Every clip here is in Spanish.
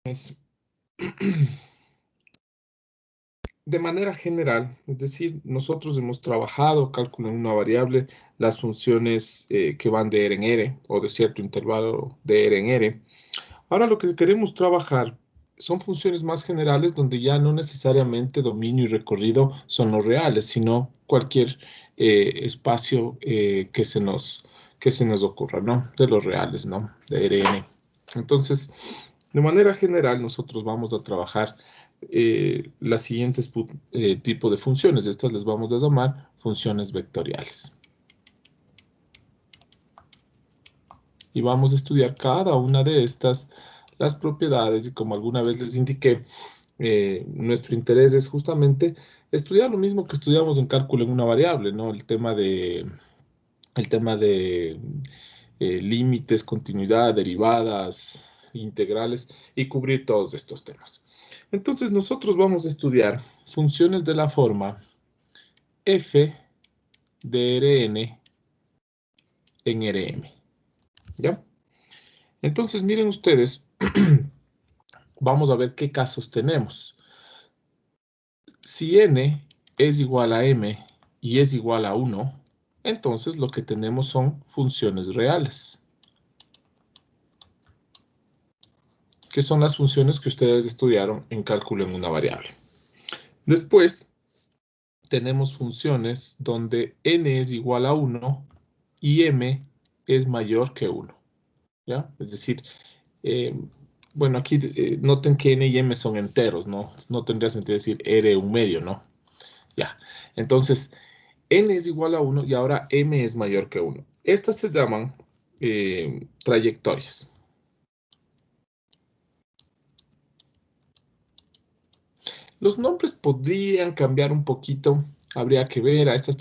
Es de manera general, es decir, nosotros hemos trabajado cálculo en una variable, las funciones que van de R en R o de cierto intervalo de R en R. Ahora lo que queremos trabajar son funciones más generales donde ya no necesariamente dominio y recorrido son los reales, sino cualquier espacio que se nos ocurra, ¿no? De los reales, ¿no? De Rn. Entonces, de manera general, nosotros vamos a trabajar las siguientes tipos de funciones. Estas les vamos a llamar funciones vectoriales. Y vamos a estudiar cada una de estas, las propiedades, y como alguna vez les indiqué, nuestro interés es justamente estudiar lo mismo que estudiamos en cálculo en una variable, ¿no? El tema de límites, continuidad, derivadas, integrales, y cubrir todos estos temas. Entonces nosotros vamos a estudiar funciones de la forma f de Rn en Rm, ¿ya? Entonces miren ustedes, vamos a ver qué casos tenemos. Si n es igual a m y es igual a 1, entonces lo que tenemos son funciones reales, que son las funciones que ustedes estudiaron en cálculo en una variable. Después, tenemos funciones donde n es igual a 1 y m es mayor que 1, ¿ya? Es decir, bueno, aquí noten que n y m son enteros, ¿no? No tendría sentido decir r un medio, ¿no? Ya, entonces, n es igual a 1 y ahora m es mayor que 1. Estas se llaman trayectorias. Los nombres podrían cambiar un poquito, habría que ver, a estas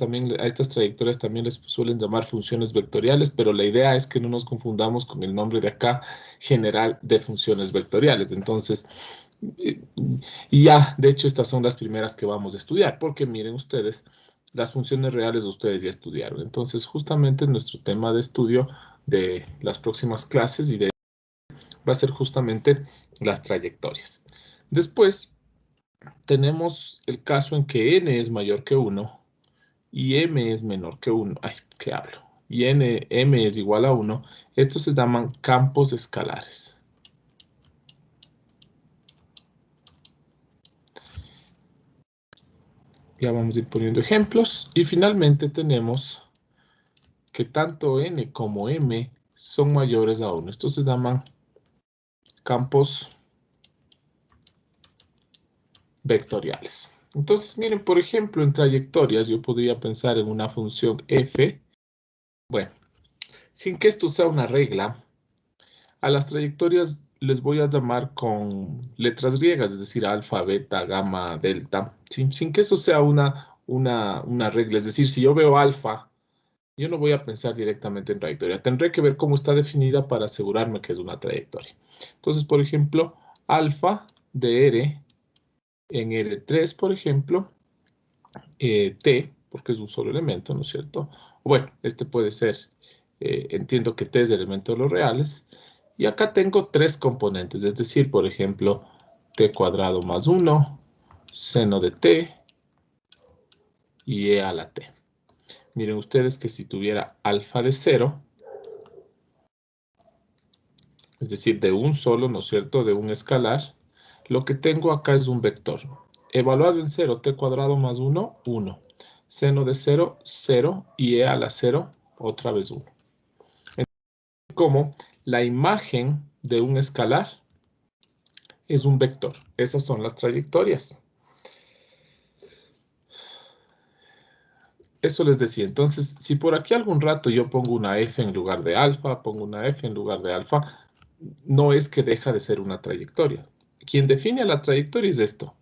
trayectorias también les suelen llamar funciones vectoriales, pero la idea es que no nos confundamos con el nombre de acá general de funciones vectoriales. Entonces, eh, y ya, de hecho, estas son las primeras que vamos a estudiar, porque miren ustedes, las funciones reales ustedes ya estudiaron. Entonces, justamente nuestro tema de estudio de las próximas clases va a ser justamente las trayectorias. Después, tenemos el caso en que n es mayor que 1 y m es menor que 1. Ay, ¿qué hablo? Y m es igual a 1. Estos se llaman campos escalares. Ya vamos a ir poniendo ejemplos. Y finalmente tenemos que tanto n como m son mayores a 1. Estos se llaman campos vectoriales. Entonces, miren, por ejemplo, en trayectorias yo podría pensar en una función f. Bueno, sin que esto sea una regla, a las trayectorias les voy a llamar con letras griegas, es decir, alfa, beta, gamma, delta, sin que eso sea una regla. Es decir, si yo veo alfa, yo no voy a pensar directamente en trayectoria. Tendré que ver cómo está definida para asegurarme que es una trayectoria. Entonces, por ejemplo, alfa de R en R3, por ejemplo, T, porque es un solo elemento, ¿no es cierto? Bueno, este puede ser, entiendo que T es el elemento de los reales, y acá tengo tres componentes, es decir, por ejemplo, T cuadrado más 1, seno de T y E a la T. Miren ustedes que si tuviera alfa de 0, es decir, de un solo, ¿no es cierto?, de un escalar, lo que tengo acá es un vector. Evaluado en 0, T cuadrado más 1, 1. Seno de 0, 0, y E a la 0, otra vez 1. Como la imagen de un escalar es un vector. Esas son las trayectorias. Eso les decía. Entonces, si por aquí algún rato yo pongo una f en lugar de alfa, pongo una f en lugar de alfa, no es que deja de ser una trayectoria. Quien define la trayectoria es esto.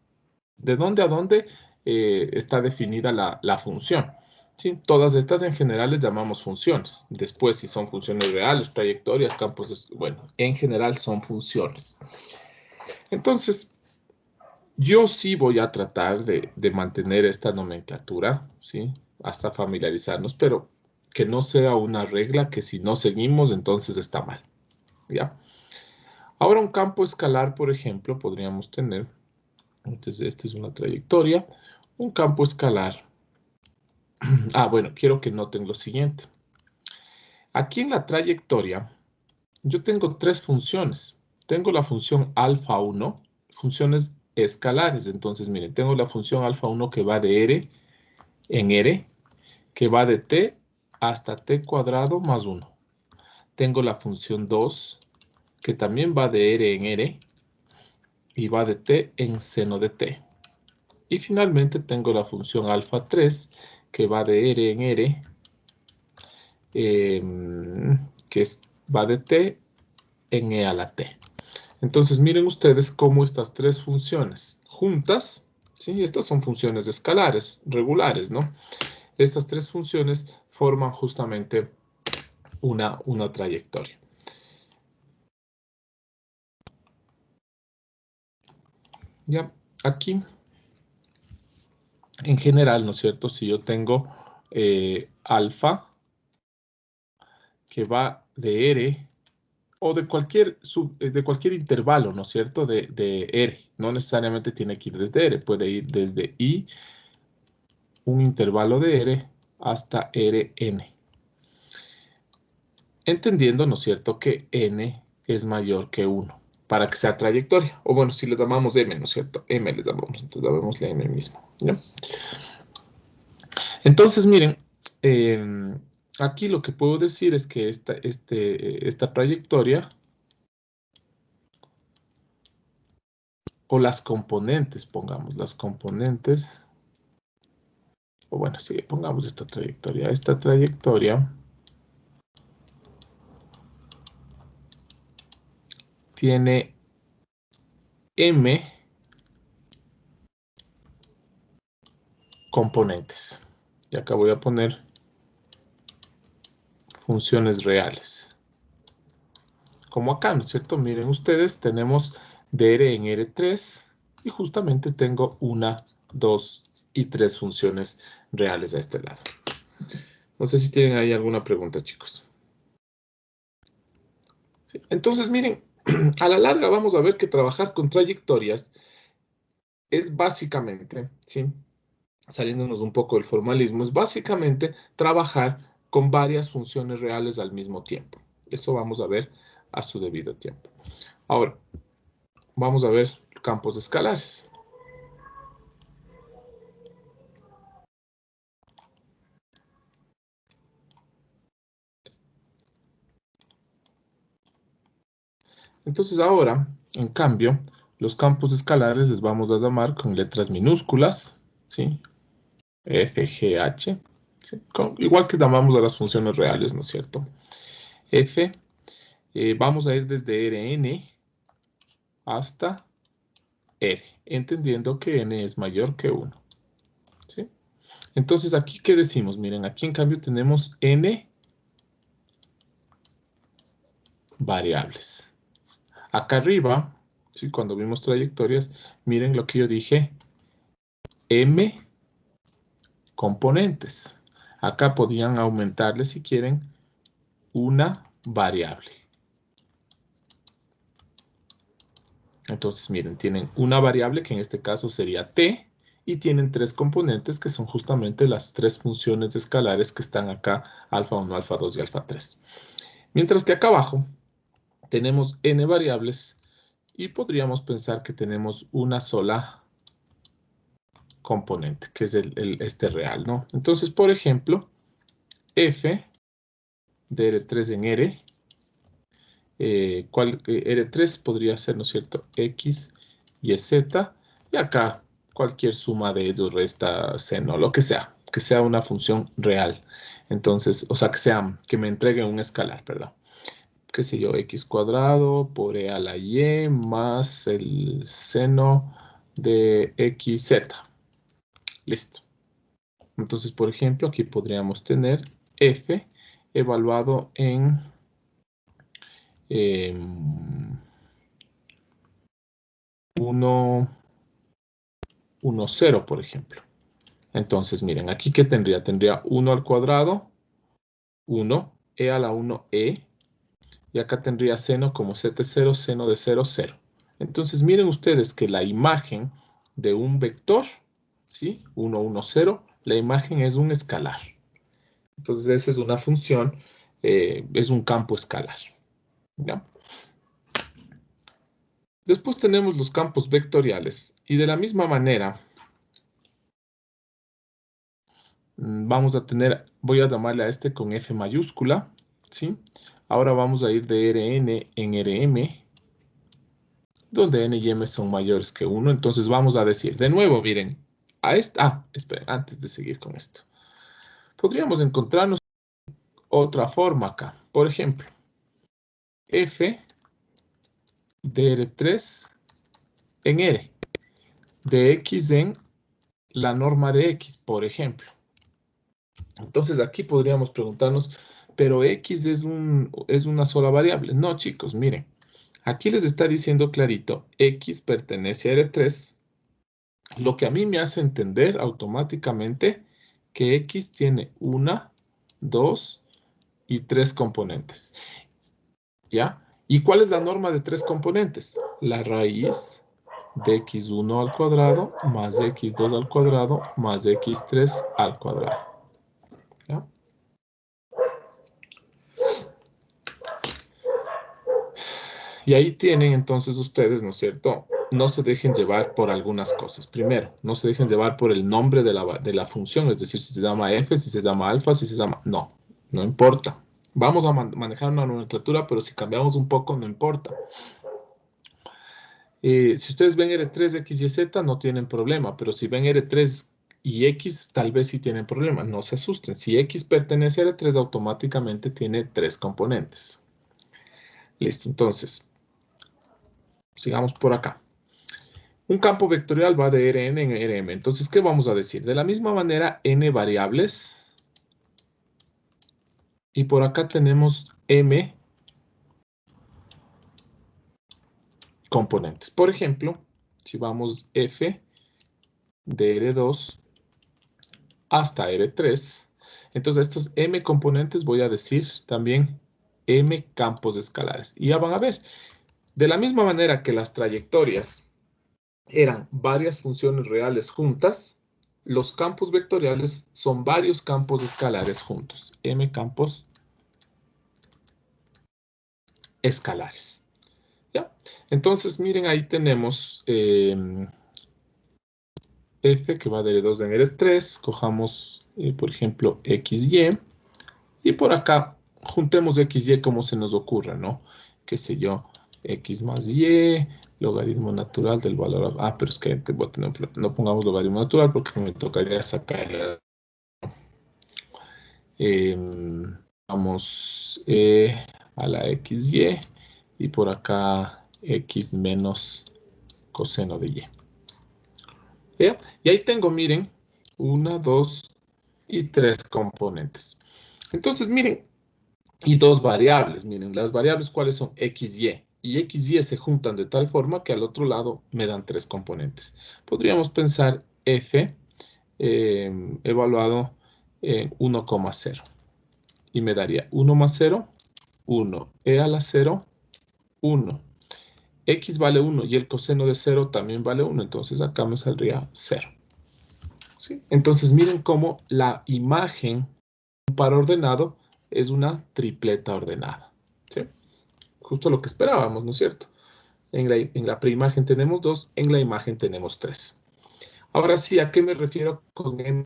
¿De dónde a dónde está definida la función? ¿Sí? Todas estas en general les llamamos funciones. Después, si son funciones reales, trayectorias, campos, bueno, en general son funciones. Entonces, yo sí voy a tratar de mantener esta nomenclatura, ¿sí? Hasta familiarizarnos, pero que no sea una regla que si no seguimos, entonces está mal, ¿ya? Ahora un campo escalar, por ejemplo, podríamos tener, entonces esta es una trayectoria, un campo escalar. Bueno, quiero que noten lo siguiente. Aquí en la trayectoria, yo tengo tres funciones. Tengo la función alfa 1, funciones escalares. Entonces, miren, tengo la función alfa 1 que va de R en R, que va de t hasta t cuadrado más 1. Tengo la función 2, que también va de R en R, y va de t en seno de t. Y finalmente tengo la función alfa 3, que va de R en R, va de t en e a la t. Entonces miren ustedes cómo estas tres funciones juntas, ¿sí? Estas son funciones escalares, regulares, ¿no? Estas tres funciones forman justamente una trayectoria. Ya, aquí, en general, ¿no es cierto? Si yo tengo alfa, que va de R, o de cualquier intervalo, ¿no es cierto? De R. No necesariamente tiene que ir desde R, puede ir desde I, un intervalo de R, hasta Rn. Entendiendo, ¿no es cierto?, que n es mayor que 1 para que sea trayectoria. O bueno, si le llamamos m, ¿no es cierto? M le llamamos, entonces llamémosle m mismo, ¿ya? Entonces, miren, aquí lo que puedo decir es que esta trayectoria, o las componentes, pongamos, las componentes, o bueno, sí, pongamos esta trayectoria tiene m componentes. Y acá voy a poner funciones reales. Como acá, ¿no es cierto? Miren ustedes, tenemos de R en R3 y justamente tengo 1, 2 y 3 funciones reales a este lado. No sé si tienen ahí alguna pregunta, chicos. ¿Sí? Entonces, miren, a la larga vamos a ver que trabajar con trayectorias es básicamente, ¿sí?, saliéndonos un poco del formalismo, es básicamente trabajar con varias funciones reales al mismo tiempo. Eso vamos a ver a su debido tiempo. Ahora, vamos a ver campos escalares. Entonces ahora, en cambio, los campos escalares les vamos a llamar con letras minúsculas, ¿sí? F, G, H, ¿sí? Igual que llamamos a las funciones reales, ¿no es cierto? F, vamos a ir desde Rn hasta R, entendiendo que n es mayor que 1, ¿sí? Entonces, ¿aquí qué decimos? Miren, aquí en cambio tenemos n variables. Acá arriba, ¿sí?, cuando vimos trayectorias, miren lo que yo dije, m componentes. Acá podían aumentarle, si quieren, una variable. Entonces, miren, tienen una variable que en este caso sería t, y tienen tres componentes que son justamente las tres funciones escalares que están acá, alfa 1, alfa 2 y alfa 3. Mientras que acá abajo tenemos n variables y podríamos pensar que tenemos una sola componente, que es este real, ¿no? Entonces, por ejemplo, f de R3 en R, R3 podría ser, ¿no es cierto?, X y Z, y acá cualquier suma de ellos, resta, seno, lo que sea una función real. Entonces, o sea, que me entregue un escalar, perdón. Qué sé yo, X cuadrado por E a la Y más el seno de XZ. Listo. Entonces, por ejemplo, aquí podríamos tener F evaluado en 1, 0, por ejemplo. Entonces, miren, aquí ¿qué tendría? Tendría 1 al cuadrado, 1, e a la 1, e, Y acá tendría seno como zt0, seno de 0, 0. Entonces miren ustedes que la imagen de un vector, ¿sí? 1, 1, 0, la imagen es un escalar. Entonces esa es una función, es un campo escalar. ¿Ya? Después tenemos los campos vectoriales. Y de la misma manera, vamos a tener, voy a llamarle a este con F mayúscula, ¿sí? Ahora vamos a ir de Rn en Rm, donde n y m son mayores que 1. Entonces vamos a decir, de nuevo, miren, a esta, esperen, antes de seguir con esto, podríamos encontrarnos otra forma acá. Por ejemplo, F de R3 en R, de X en la norma de X, por ejemplo. Entonces aquí podríamos preguntarnos, pero X es una sola variable. No, chicos, miren. Aquí les está diciendo clarito, X pertenece a R3, lo que a mí me hace entender automáticamente que X tiene 1, 2 y 3 componentes. ¿Ya? ¿Y cuál es la norma de 3 componentes? La raíz de x1 al cuadrado más x2 al cuadrado más x3 al cuadrado. ¿Ya? Y ahí tienen entonces ustedes, ¿no es cierto? No se dejen llevar por algunas cosas. Primero, no se dejen llevar por el nombre de la función, es decir, si se llama f, si se llama alfa, si se llama... No, no importa. Vamos a manejar una nomenclatura, pero si cambiamos un poco, no importa. Si ustedes ven R3, X y Z, no tienen problema, pero si ven R3 y X, tal vez sí tienen problema. No se asusten. Si X pertenece a R3, automáticamente tiene 3 componentes. Listo, entonces, sigamos por acá. Un campo vectorial va de Rn en Rm. Entonces, ¿qué vamos a decir? De la misma manera, n variables. Y por acá tenemos m componentes. Por ejemplo, si vamos f de R2 hasta R3, entonces estos m componentes voy a decir también m campos escalares. Y ya van a ver, de la misma manera que las trayectorias eran varias funciones reales juntas, los campos vectoriales son varios campos escalares juntos. M campos escalares. ¿Ya? Entonces, miren, ahí tenemos f que va de R2 en R3. Cojamos, por ejemplo, XY. Y por acá, juntemos XY como se nos ocurra, ¿no? Qué sé yo, X más Y, logaritmo natural del valor. Ah, pero es que voy a tener, no pongamos logaritmo natural porque me tocaría sacar. Vamos a la XY y por acá X menos coseno de Y. ¿Ya? Y ahí tengo, miren, 1, 2 y 3 componentes. Entonces, miren, y 2 variables. Miren, las variables, ¿cuáles son? X, Y. Y X y Y se juntan de tal forma que al otro lado me dan 3 componentes. Podríamos pensar F evaluado en 1,0. Y me daría 1 más 0, 1. E a la 0, 1. X vale 1 y el coseno de 0 también vale 1. Entonces acá me saldría 0. ¿Sí? Entonces miren cómo la imagen de un par ordenado es una tripleta ordenada. ¿Sí? Justo lo que esperábamos, ¿no es cierto? En la preimagen tenemos 2, en la imagen tenemos 3. Ahora sí, ¿a qué me refiero con M?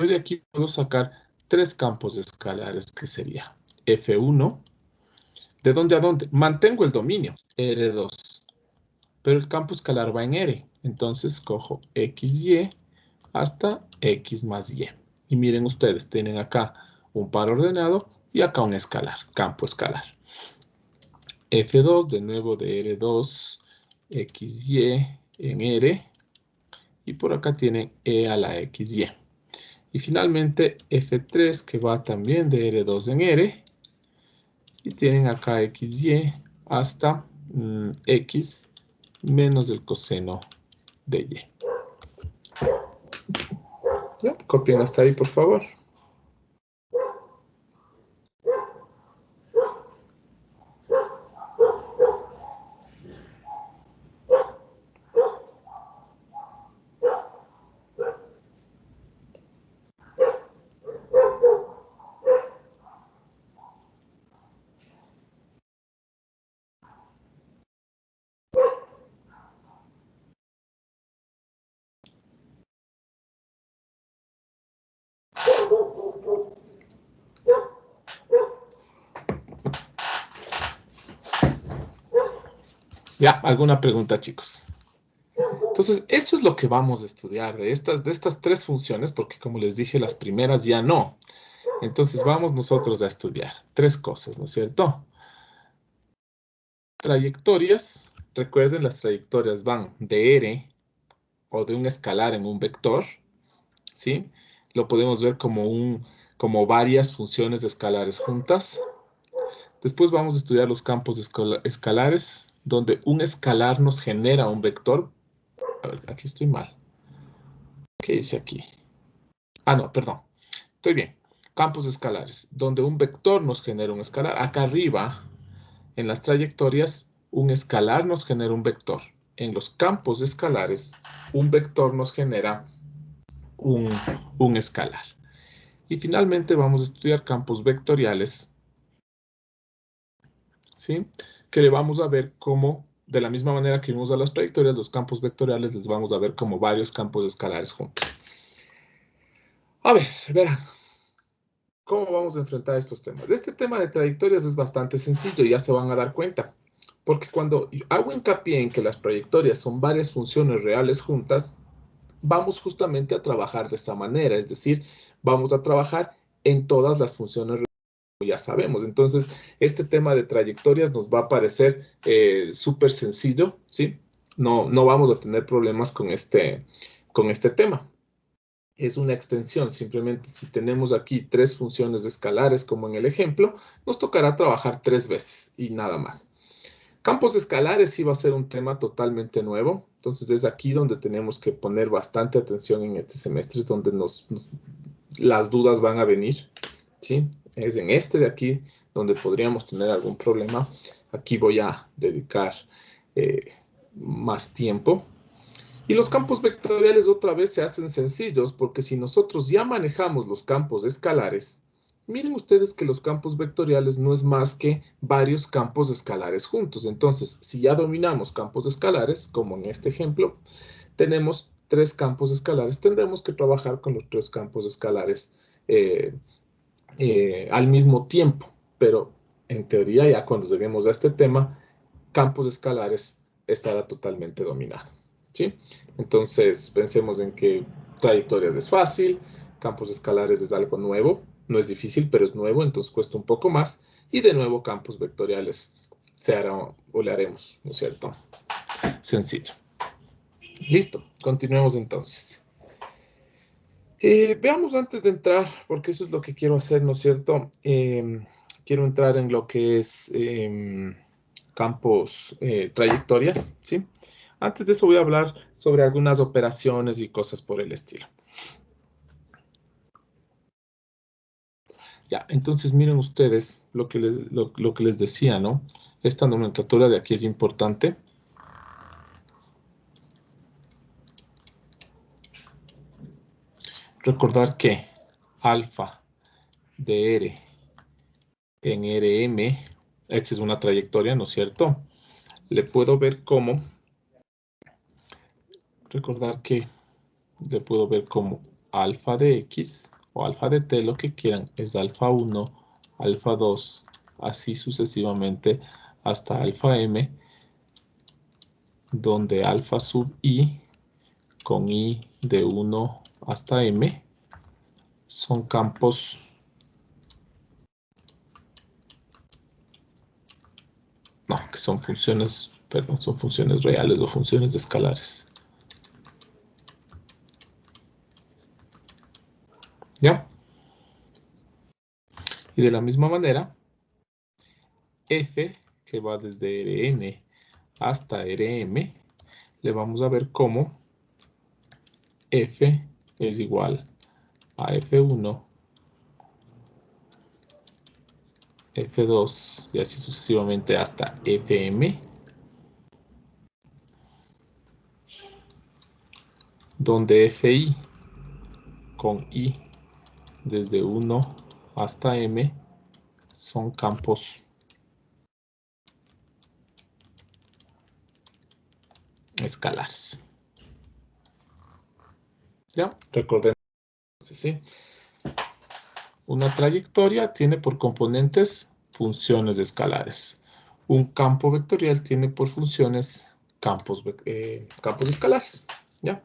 Yo de aquí puedo sacar 3 campos escalares, que sería F1. ¿De dónde a dónde? Mantengo el dominio, R2. Pero el campo escalar va en R. Entonces cojo XY hasta X más Y. Y miren ustedes, tienen acá un par ordenado y acá un escalar, campo escalar. F2, de nuevo de R2, XY en R. Y por acá tienen E a la XY. Y finalmente F3, que va también de R2 en R. Y tienen acá XY hasta X menos el coseno de Y. ¿Ya? Copien hasta ahí, por favor. ¿Ya? ¿Alguna pregunta, chicos? Entonces, eso es lo que vamos a estudiar de estas tres funciones, porque como les dije, las primeras ya no. Entonces, vamos nosotros a estudiar tres cosas, ¿no es cierto? Trayectorias. Recuerden, las trayectorias van de R o de un escalar en un vector, ¿sí? Lo podemos ver como varias funciones escalares juntas. Después vamos a estudiar los campos escalares, donde un escalar nos genera un vector. A ver, aquí estoy mal. ¿Qué dice aquí? Ah, no, perdón. Estoy bien. Campos escalares, donde un vector nos genera un escalar. Acá arriba, en las trayectorias, un escalar nos genera un vector. En los campos escalares, un vector nos genera un escalar. Y finalmente vamos a estudiar campos vectoriales, ¿sí? Que le vamos a ver como, de la misma manera que vimos a las trayectorias, los campos vectoriales les vamos a ver como varios campos escalares juntos. A ver, verán. ¿Cómo vamos a enfrentar estos temas? Este tema de trayectorias es bastante sencillo, ya se van a dar cuenta. Porque cuando hago hincapié en que las trayectorias son varias funciones reales juntas, vamos justamente a trabajar de esa manera. Es decir, vamos a trabajar en todas las funciones reales, como ya sabemos. Entonces, este tema de trayectorias nos va a parecer súper sencillo, ¿sí? No vamos a tener problemas con este tema. Es una extensión. Simplemente si tenemos aquí tres funciones escalares, como en el ejemplo, nos tocará trabajar 3 veces y nada más. Campos escalares sí va a ser un tema totalmente nuevo. Entonces es aquí donde tenemos que poner bastante atención en este semestre, es donde las dudas van a venir, ¿sí? Es en este de aquí donde podríamos tener algún problema. Aquí voy a dedicar más tiempo. Y los campos vectoriales otra vez se hacen sencillos porque si nosotros ya manejamos los campos escalares, miren ustedes que los campos vectoriales no es más que varios campos escalares juntos. Entonces, si ya dominamos campos escalares, como en este ejemplo, tenemos 3 campos escalares, tendremos que trabajar con los 3 campos escalares al mismo tiempo. Pero en teoría, ya cuando lleguemos a este tema, campos escalares estará totalmente dominado, ¿sí? Entonces, pensemos en que trayectorias es fácil, campos escalares es algo nuevo, no es difícil, pero es nuevo, entonces cuesta un poco más, y de nuevo campos vectoriales se hará o le haremos, ¿no es cierto? Sencillo. Listo, continuemos entonces. Veamos antes de entrar, porque eso es lo que quiero hacer, ¿no es cierto? Quiero entrar en lo que es campos, trayectorias, ¿sí? Antes de eso voy a hablar sobre algunas operaciones y cosas por el estilo. Ya, entonces miren ustedes lo que les decía, ¿no? Esta nomenclatura de aquí es importante. Recordar que alfa de R en Rm, esta es una trayectoria, ¿no es cierto? Le puedo ver como, recordar que le puedo ver como alfa de X o alfa de T, lo que quieran, es alfa 1, alfa 2, así sucesivamente hasta alfa M, donde alfa sub I con I de 1 hasta M son campos que son funciones, perdón, son funciones reales o funciones escalares. ¿Ya? Y de la misma manera, F, que va desde Rn hasta Rm, le vamos a ver cómo F es igual a F1, F2 y así sucesivamente hasta Fm, donde Fi con I desde 1 hasta M son campos escalares. ¿Ya? Recordemos, ¿sí? Una trayectoria tiene por componentes funciones escalares. un campo vectorial tiene por funciones campos escalares, ¿ya?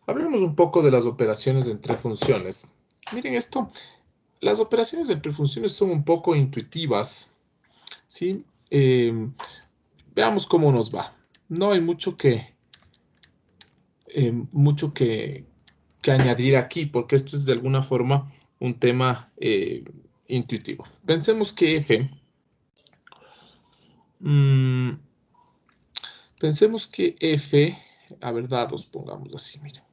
Hablemos un poco de las operaciones entre funciones. Miren esto, las operaciones entre funciones son un poco intuitivas, ¿sí? Veamos cómo nos va. No hay mucho que añadir aquí, porque esto es de alguna forma un tema intuitivo. Pensemos que f, a ver, dados, pongámoslo así, miren.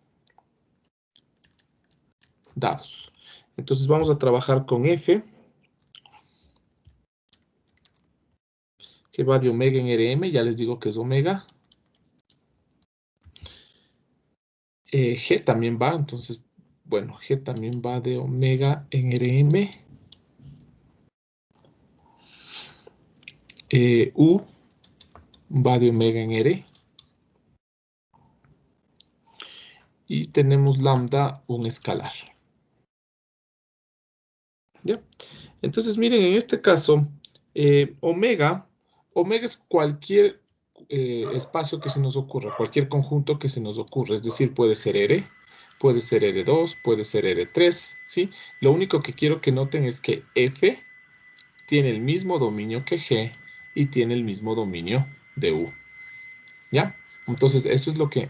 Dados. Entonces vamos a trabajar con f, que va de omega en Rm, ya les digo que es omega. G también va, entonces, bueno, G también va de omega en Rm. U va de omega en R. Y tenemos lambda, un escalar. ¿Ya? Entonces, miren, en este caso, omega es cualquier espacio que se nos ocurra, cualquier conjunto que se nos ocurra, es decir, puede ser R, puede ser R2, puede ser R3, ¿sí? Lo único que quiero que noten es que F tiene el mismo dominio que G y tiene el mismo dominio de U, ¿ya? Entonces, eso es lo que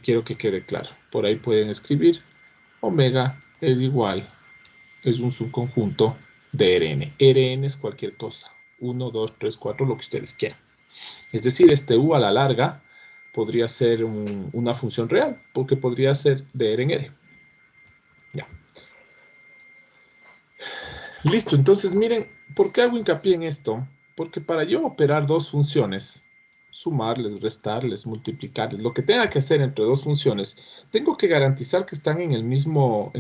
quiero que quede claro. Por ahí pueden escribir, omega es igual, es un subconjunto de Rn. Rn es cualquier cosa. 1, 2, 3, 4, lo que ustedes quieran. Es decir, este U a la larga podría ser una función real, porque podría ser de R en R. Ya. Listo, entonces miren, ¿por qué hago hincapié en esto? Porque para yo operar dos funciones, sumarles, restarles, multiplicarles, lo que tenga que hacer entre dos funciones, tengo que garantizar que están en el mismo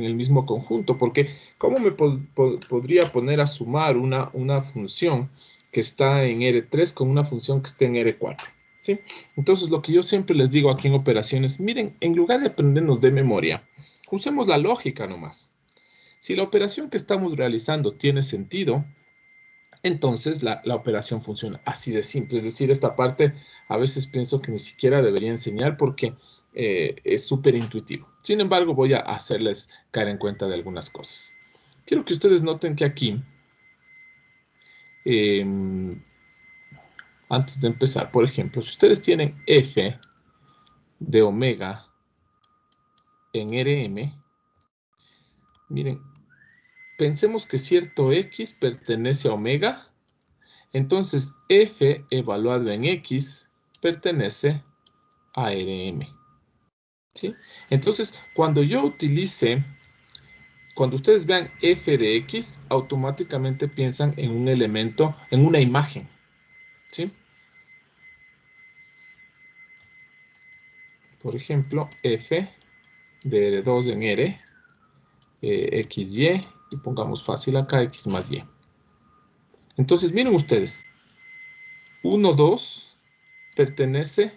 conjunto, porque ¿cómo me podría poner a sumar una función que está en R3 con una función que esté en R4? ¿Sí? Entonces, lo que yo siempre les digo aquí en operaciones, miren, en lugar de aprendernos de memoria, usemos la lógica nomás. Si la operación que estamos realizando tiene sentido, entonces la operación funciona así de simple. Es decir, esta parte a veces pienso que ni siquiera debería enseñar porque es súper intuitivo. Sin embargo, voy a hacerles caer en cuenta de algunas cosas. Quiero que ustedes noten que aquí, antes de empezar, por ejemplo, si ustedes tienen f de omega en Rm, miren, pensemos que cierto x pertenece a omega. Entonces, f evaluado en x pertenece a Rm. ¿Sí? Entonces, cuando ustedes vean f de x, automáticamente piensan en un elemento, en una imagen. ¿Sí? Por ejemplo, f de R2 en R, xy, y pongamos fácil acá, x más y. Entonces, miren ustedes, 1, 2 pertenece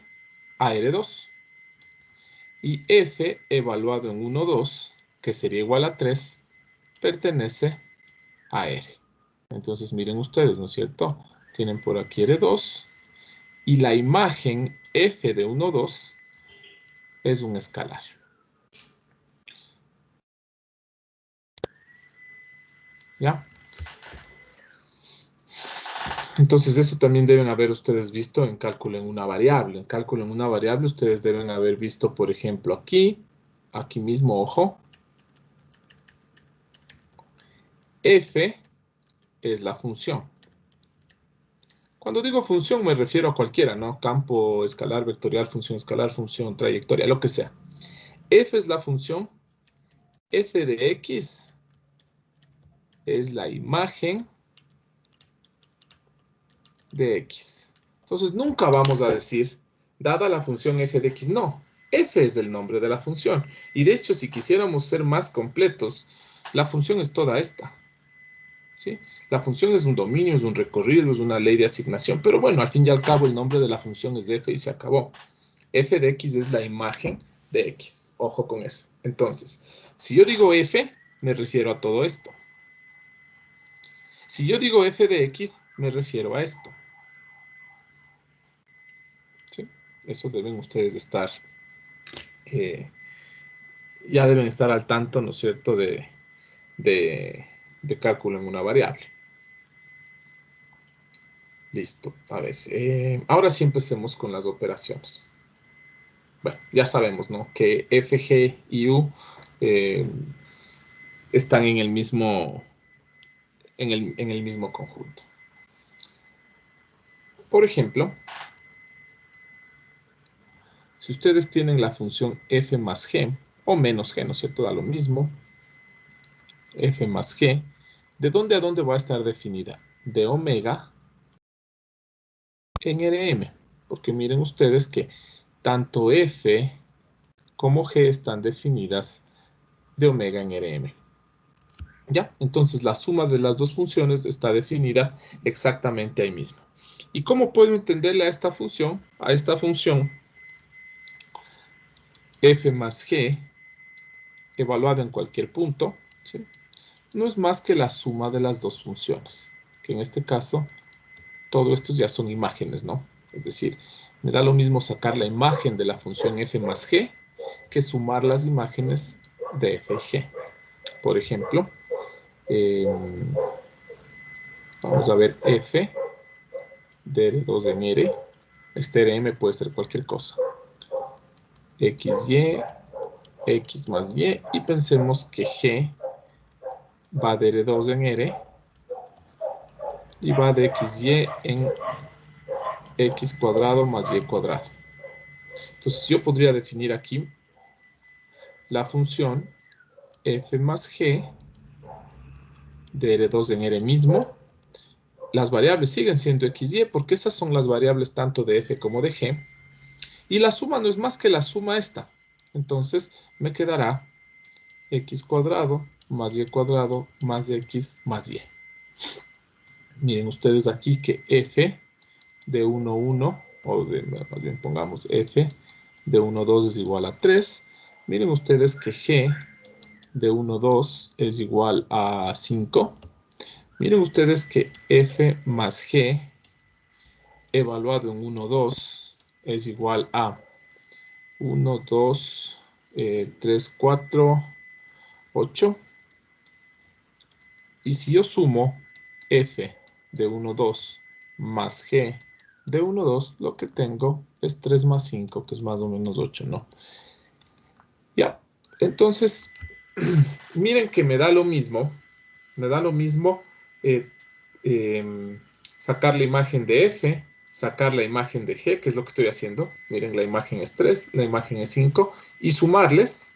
a R2. Y f evaluado en 1, 2, que sería igual a 3, pertenece a R. Entonces miren ustedes, ¿no es cierto? Tienen por aquí R2 y la imagen f de 1, 2 es un escalar. ¿Ya? Entonces eso también deben haber ustedes visto en cálculo en una variable. En cálculo en una variable ustedes deben haber visto, por ejemplo, aquí mismo, ojo, f es la función. Cuando digo función me refiero a cualquiera, ¿no? Campo escalar, vectorial, función, trayectoria, lo que sea. F es la función, f de x es la imagen de x. Entonces nunca vamos a decir, dada la función f de x, no. F es el nombre de la función. Y de hecho, si quisiéramos ser más completos, la función es toda esta. ¿Sí? La función es un dominio, es un recorrido, es una ley de asignación, pero bueno, al fin y al cabo el nombre de la función es f y se acabó. F de x es la imagen de x. Ojo con eso. Entonces, si yo digo f, me refiero a todo esto. Si yo digo f de x, me refiero a esto. ¿Sí? Eso deben ustedes estar, ya deben estar al tanto, ¿no es cierto?, de cálculo en una variable. Listo. A ver, ahora sí empecemos con las operaciones. Bueno, ya sabemos, ¿no?, que f, g y u están en el mismo, en el mismo conjunto. Por ejemplo, si ustedes tienen la función f más g, o menos g, ¿no es cierto?, da lo mismo, f más g, ¿de dónde a dónde va a estar definida? De omega en Rm, porque miren ustedes que tanto f como g están definidas de omega en Rm. ¿Ya? Entonces la suma de las dos funciones está definida exactamente ahí mismo. ¿Y cómo puedo entenderle a esta función? A esta función f más g, evaluada en cualquier punto, ¿sí?, no es más que la suma de las dos funciones, que en este caso, todo esto ya son imágenes, ¿no? Es decir, me da lo mismo sacar la imagen de la función f más g que sumar las imágenes de f y g. Por ejemplo, vamos a ver f de R2 en R. Este Rm puede ser cualquier cosa. XY, X más Y, y pensemos que G va de R2 en R y va de XY en X cuadrado más Y cuadrado. Entonces yo podría definir aquí la función f más g de R2 en R mismo. Las variables siguen siendo x, y, porque esas son las variables tanto de f como de g. Y la suma no es más que la suma esta. Entonces me quedará x cuadrado más y cuadrado más x más y. Miren ustedes aquí que f de 1, 1, o más bien pongamos f de 1, 2 es igual a 3. Miren ustedes que g de 1, 2 es igual a 5. Miren ustedes que f más g evaluado en 1, 2 es igual a 1, 2, 3, 4, 8. Y si yo sumo f de 1, 2 más g de 1, 2, lo que tengo es 3 más 5, que es más o menos 8, ¿no? Ya, entonces, miren que me da lo mismo eh, sacar la imagen de f, sacar la imagen de g, que es lo que estoy haciendo. Miren, la imagen es 3, la imagen es 5, y sumarles,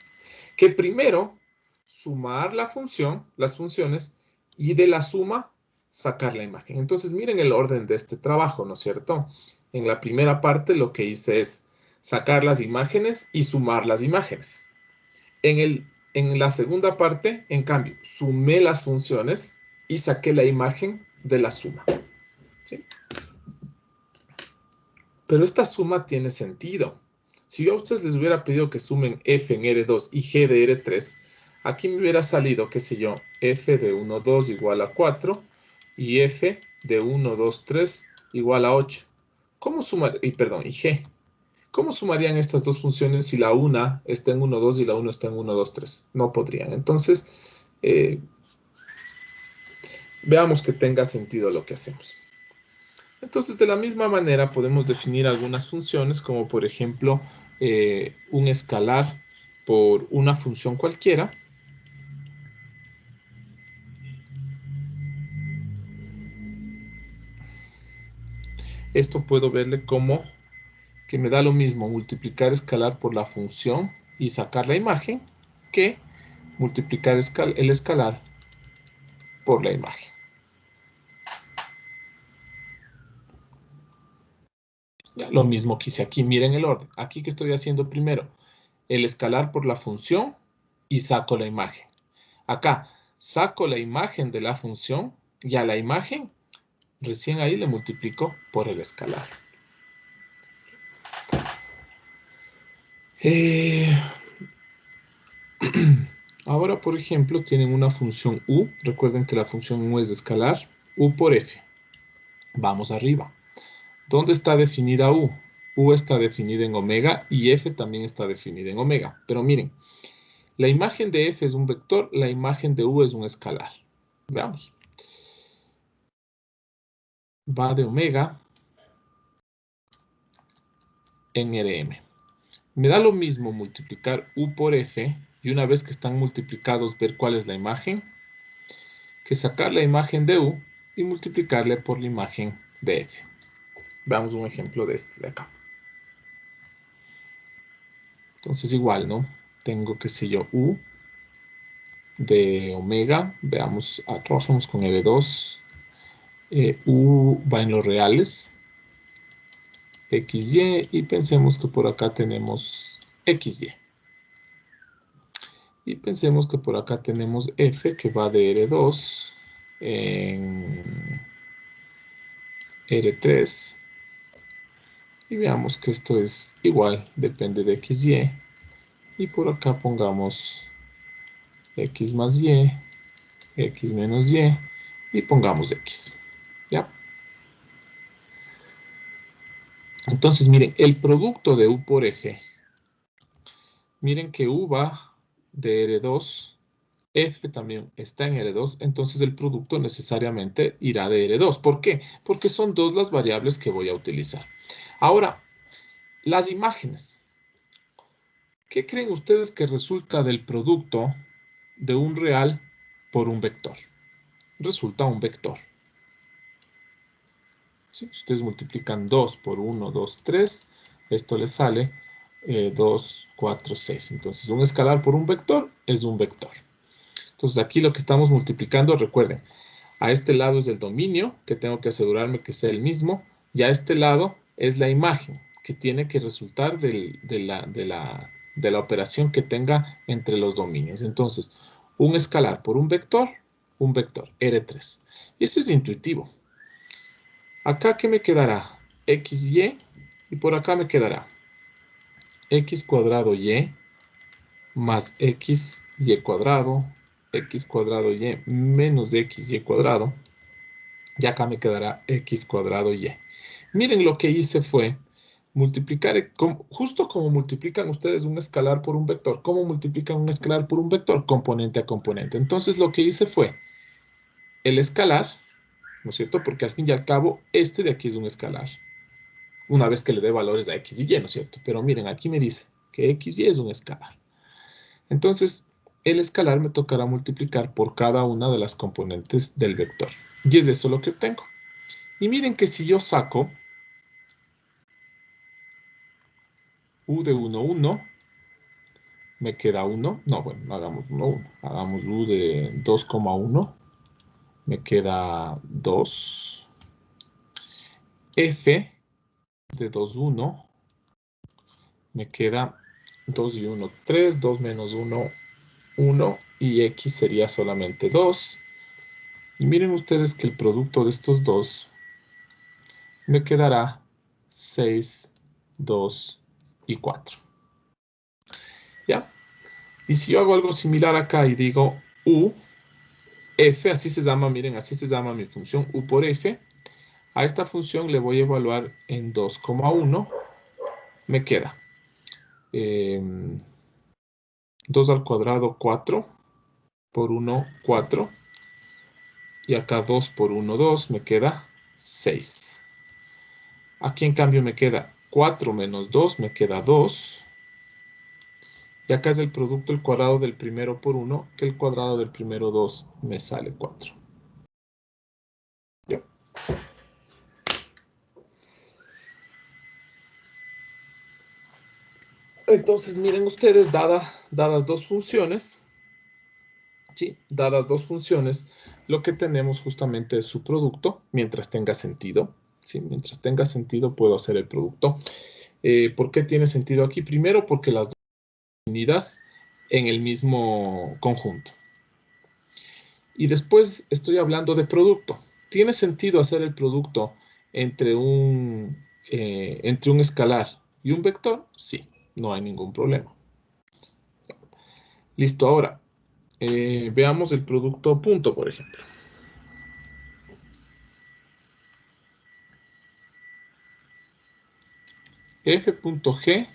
que primero sumar las funciones, y de la suma sacar la imagen. Entonces miren el orden de este trabajo, ¿no es cierto? En la primera parte lo que hice es sacar las imágenes y sumar las imágenes. En la segunda parte, en cambio, sumé las funciones y saqué la imagen de la suma. ¿Sí? Pero esta suma tiene sentido. Si yo a ustedes les hubiera pedido que sumen f en R2 y g de R3, aquí me hubiera salido, qué sé yo, f de 1, 2 igual a 4 y f de 1, 2, 3 igual a 8. ¿Cómo sumar? Y g. ¿Cómo sumarían estas dos funciones si la una está en 1, 2 y la 1 está en 1, 2, 3? No podrían. Entonces, veamos que tenga sentido lo que hacemos. Entonces, de la misma manera podemos definir algunas funciones, como por ejemplo, un escalar por una función cualquiera. Esto puedo verle como que me da lo mismo multiplicar escalar por la función y sacar la imagen que multiplicar el escalar por la imagen. Ya, lo mismo que hice aquí. Miren el orden. Aquí que estoy haciendo primero el escalar por la función y saco la imagen. Acá saco la imagen de la función y a la imagen recién ahí le multiplico por el escalar. Ahora, por ejemplo, tienen una función u. Recuerden que la función u es escalar. U por f. Vamos arriba. ¿Dónde está definida u? U está definida en omega y f también está definida en omega. Pero miren, la imagen de f es un vector, la imagen de u es un escalar. Veamos. Va de omega en Rm. Me da lo mismo multiplicar u por f y una vez que están multiplicados ver cuál es la imagen, que sacar la imagen de u y multiplicarle por la imagen de f. Veamos un ejemplo de este de acá. Entonces igual, ¿no? Tengo, qué sé yo, u de omega. Veamos, trabajamos con EB2. U va en los reales. XY. Y pensemos que por acá tenemos XY. Y pensemos que por acá tenemos F que va de R2 en R3. Y veamos que esto es igual, depende de XY. Y por acá pongamos X más Y, X menos Y. Y pongamos X. ¿Ya? Entonces, miren, el producto de U por F. Miren que U va de R2. F también está en R2, entonces el producto necesariamente irá de R2. ¿Por qué? Porque son dos las variables que voy a utilizar. Ahora, las imágenes. ¿Qué creen ustedes que resulta del producto de un real por un vector? Resulta un vector. ¿Sí? Ustedes multiplican 2 por 1, 2, 3. Esto les sale 2, 4, 6. Entonces, un escalar por un vector es un vector. Entonces, aquí lo que estamos multiplicando, recuerden, a este lado es el dominio, que tengo que asegurarme que sea el mismo, y a este lado es la imagen, que tiene que resultar de la operación que tenga entre los dominios. Entonces, un escalar por un vector, R3. Y eso es intuitivo. Acá, ¿qué me quedará? XY, y por acá me quedará x cuadrado y más xy cuadrado, x cuadrado y menos xy cuadrado, y acá me quedará x cuadrado y. Miren, lo que hice fue multiplicar, justo como multiplican ustedes un escalar por un vector. ¿Cómo multiplican un escalar por un vector? Componente a componente. Entonces lo que hice fue el escalar, ¿no es cierto? Porque al fin y al cabo, este de aquí es un escalar. Una vez que le dé valores a x y y, ¿no es cierto? Pero miren, aquí me dice que x y es un escalar. Entonces, el escalar me tocará multiplicar por cada una de las componentes del vector. Y es eso lo que obtengo. Y miren que si yo saco u de 1, 1, me queda 1. No, bueno, no hagamos 1, 1. Hagamos u de 2,1. Me queda 2. F de 2, 1. Me queda 2 y 1, 3. 2 menos 1, 1. Y x sería solamente 2. Y miren ustedes que el producto de estos dos me quedará 6, 2 y 4. ¿Ya? Y si yo hago algo similar acá y digo u, f, así se llama, miren, así se llama mi función u por f. A esta función le voy a evaluar en 2,1. Me queda 2 al cuadrado, 4. Por 1, 4. Y acá 2 por 1, 2. Me queda 6. Aquí en cambio me queda 4 menos 2. Me queda 2. Y acá es el producto el cuadrado del primero por 1, que el cuadrado del primero 2 me sale 4. ¿Ya? Entonces, miren ustedes, dadas dos funciones, ¿sí? Dadas dos funciones, lo que tenemos justamente es su producto, mientras tenga sentido. ¿Sí? Mientras tenga sentido, puedo hacer el producto. ¿Por qué tiene sentido aquí? Primero, porque las dos están unidas en el mismo conjunto. Y después estoy hablando de producto. ¿Tiene sentido hacer el producto entre un escalar y un vector? Sí, no hay ningún problema. Listo, ahora, Veamos el producto punto, por ejemplo. F.G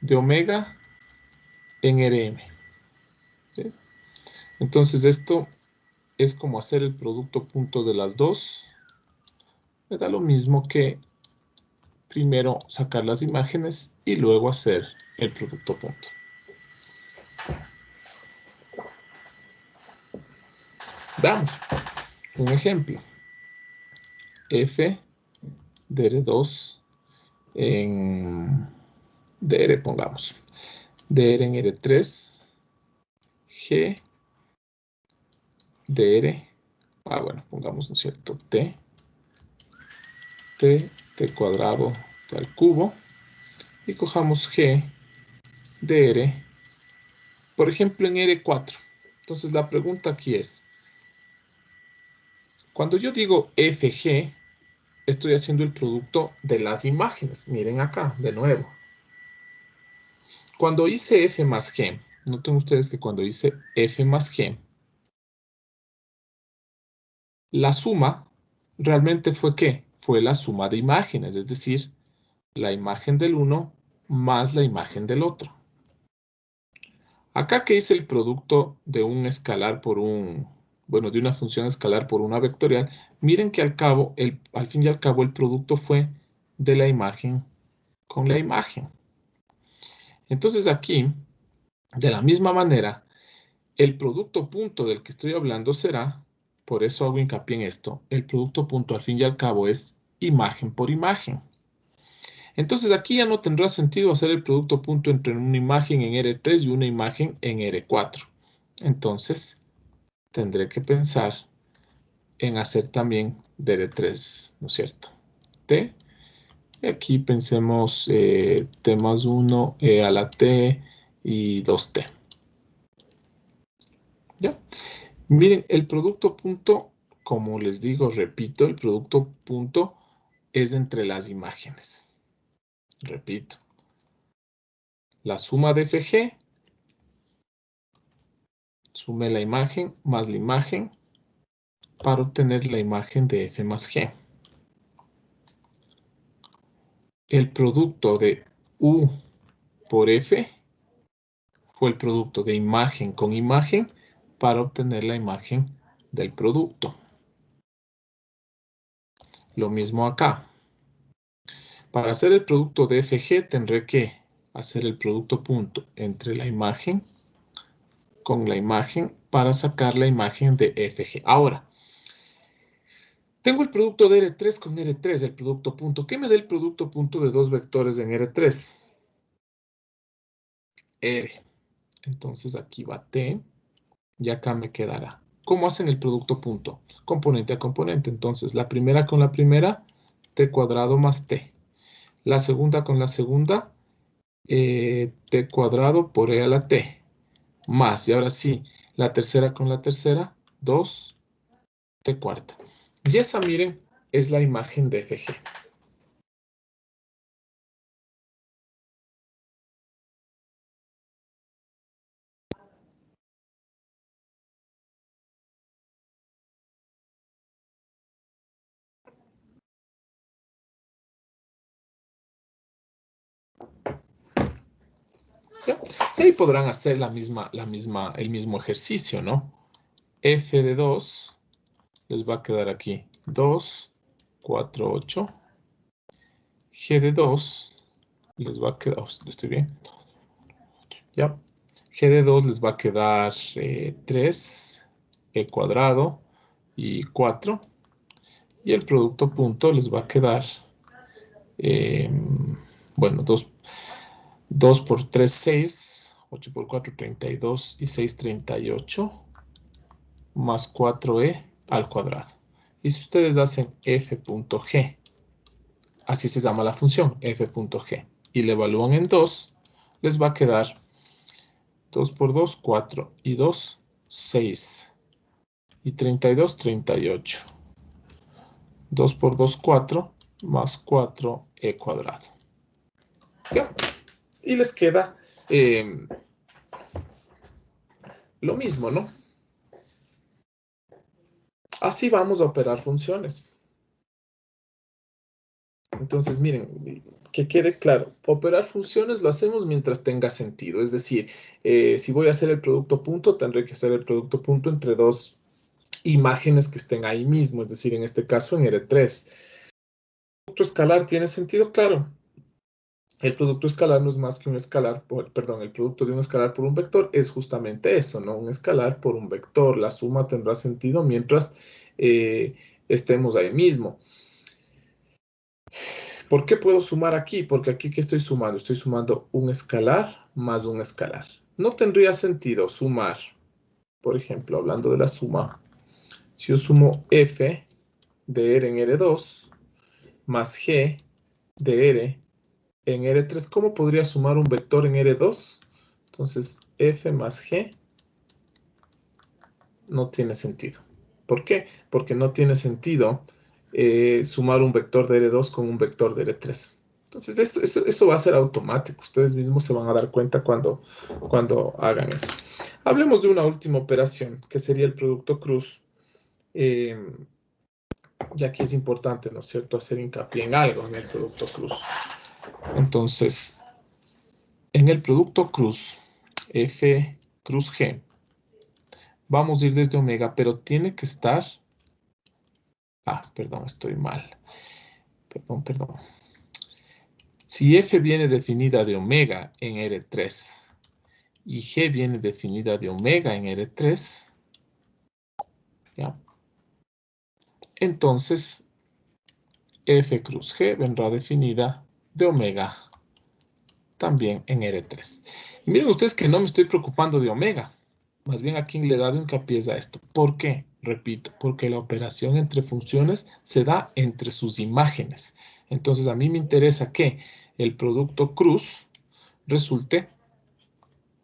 de omega en Rm. ¿Sí? Entonces esto es como hacer el producto punto de las dos. Me da lo mismo que primero sacar las imágenes y luego hacer el producto punto. Veamos un ejemplo. F de R2 en DR, pongamos. DR en R3. G DR. Bueno, pongamos, ¿no es cierto? T cuadrado T al cubo. Y cojamos G de R, por ejemplo, en R4. Entonces la pregunta aquí es, cuando yo digo FG, estoy haciendo el producto de las imágenes. Miren acá, de nuevo. Cuando hice F más G, noten ustedes que cuando hice F más G, la suma realmente fue ¿qué? Fue la suma de imágenes, es decir, la imagen del uno más la imagen del otro. Acá que hice el producto de un escalar por de una función escalar por una vectorial, miren que al fin y al cabo el producto fue de la imagen con la imagen. Entonces aquí, de la misma manera, el producto punto del que estoy hablando será, por eso hago hincapié en esto, el producto punto al fin y al cabo es imagen por imagen. Entonces aquí ya no tendrá sentido hacer el producto punto entre una imagen en R3 y una imagen en R4. Entonces tendré que pensar en hacer también DR3, ¿no es cierto? T. Y aquí pensemos T más 1 a la T y 2T. ¿Ya? Miren, el producto punto, como les digo, repito, el producto punto es entre las imágenes. Repito. La suma de FG, sume la imagen más la imagen para obtener la imagen de F más G. El producto de U por F fue el producto de imagen con imagen para obtener la imagen del producto. Lo mismo acá. Para hacer el producto de FG tendré que hacer el producto punto entre la imagen con la imagen para sacar la imagen de FG. Ahora, tengo el producto de R3 con R3, el producto punto. ¿Qué me da el producto punto de dos vectores en R3? R. Entonces aquí va T y acá me quedará. ¿Cómo hacen el producto punto? Componente a componente. Entonces, la primera con la primera, T cuadrado más T. La segunda con la segunda, T cuadrado por E a la T. Más, y ahora sí, la tercera con la tercera, 2, T cuarta. Y esa, miren, es la imagen de FG. ¿Ya? Y ahí podrán hacer el mismo ejercicio, ¿no? F de 2 les va a quedar aquí 2, 4, 8. G de 2 les va a quedar, estoy bien, ya. G de 2 les va a quedar 3, E cuadrado y 4. Y el producto punto les va a quedar, bueno, 2 por 3, 6. 8 por 4, 32. Y 6, 38. Más 4e al cuadrado. Y si ustedes hacen f.g, así se llama la función, f.g, y le evalúan en 2, les va a quedar 2 por 2, 4, y 2, 6, y 32, 38. 2 por 2, 4, más 4e cuadrado. ¿Ya? Y les queda lo mismo, ¿no? Así vamos a operar funciones. Entonces, miren, que quede claro, operar funciones lo hacemos mientras tenga sentido. Es decir, si voy a hacer el producto punto, tendré que hacer el producto punto entre dos imágenes que estén ahí mismo, es decir, en este caso en R3. ¿El producto escalar tiene sentido? Claro. El producto escalar no es más que un escalar, perdón, el producto de un escalar por un vector es justamente eso, ¿no? Un escalar por un vector. La suma tendrá sentido mientras estemos ahí mismo. ¿Por qué puedo sumar aquí? Porque aquí, ¿qué estoy sumando? Estoy sumando un escalar más un escalar. No tendría sentido sumar, por ejemplo, hablando de la suma, si yo sumo f de R en R2 más g de R en R3, ¿cómo podría sumar un vector en R2? Entonces, f más g no tiene sentido. ¿Por qué? Porque no tiene sentido sumar un vector de R2 con un vector de R3. Entonces, eso va a ser automático. Ustedes mismos se van a dar cuenta cuando hagan eso. Hablemos de una última operación, que sería el producto cruz. Y aquí es importante, ¿no es cierto?, hacer hincapié en algo en el producto cruz. Entonces, en el producto cruz, F cruz G, vamos a ir desde omega, pero tiene que estar... Ah, perdón, estoy mal. Perdón. Si F viene definida de omega en R3 y G viene definida de omega en R3, ¿ya? Entonces, F cruz G vendrá definida de omega también en R3. Y miren ustedes que no me estoy preocupando de omega. Más bien aquí le he dado hincapié a esto. ¿Por qué? Repito, porque la operación entre funciones se da entre sus imágenes. Entonces a mí me interesa que el producto cruz resulte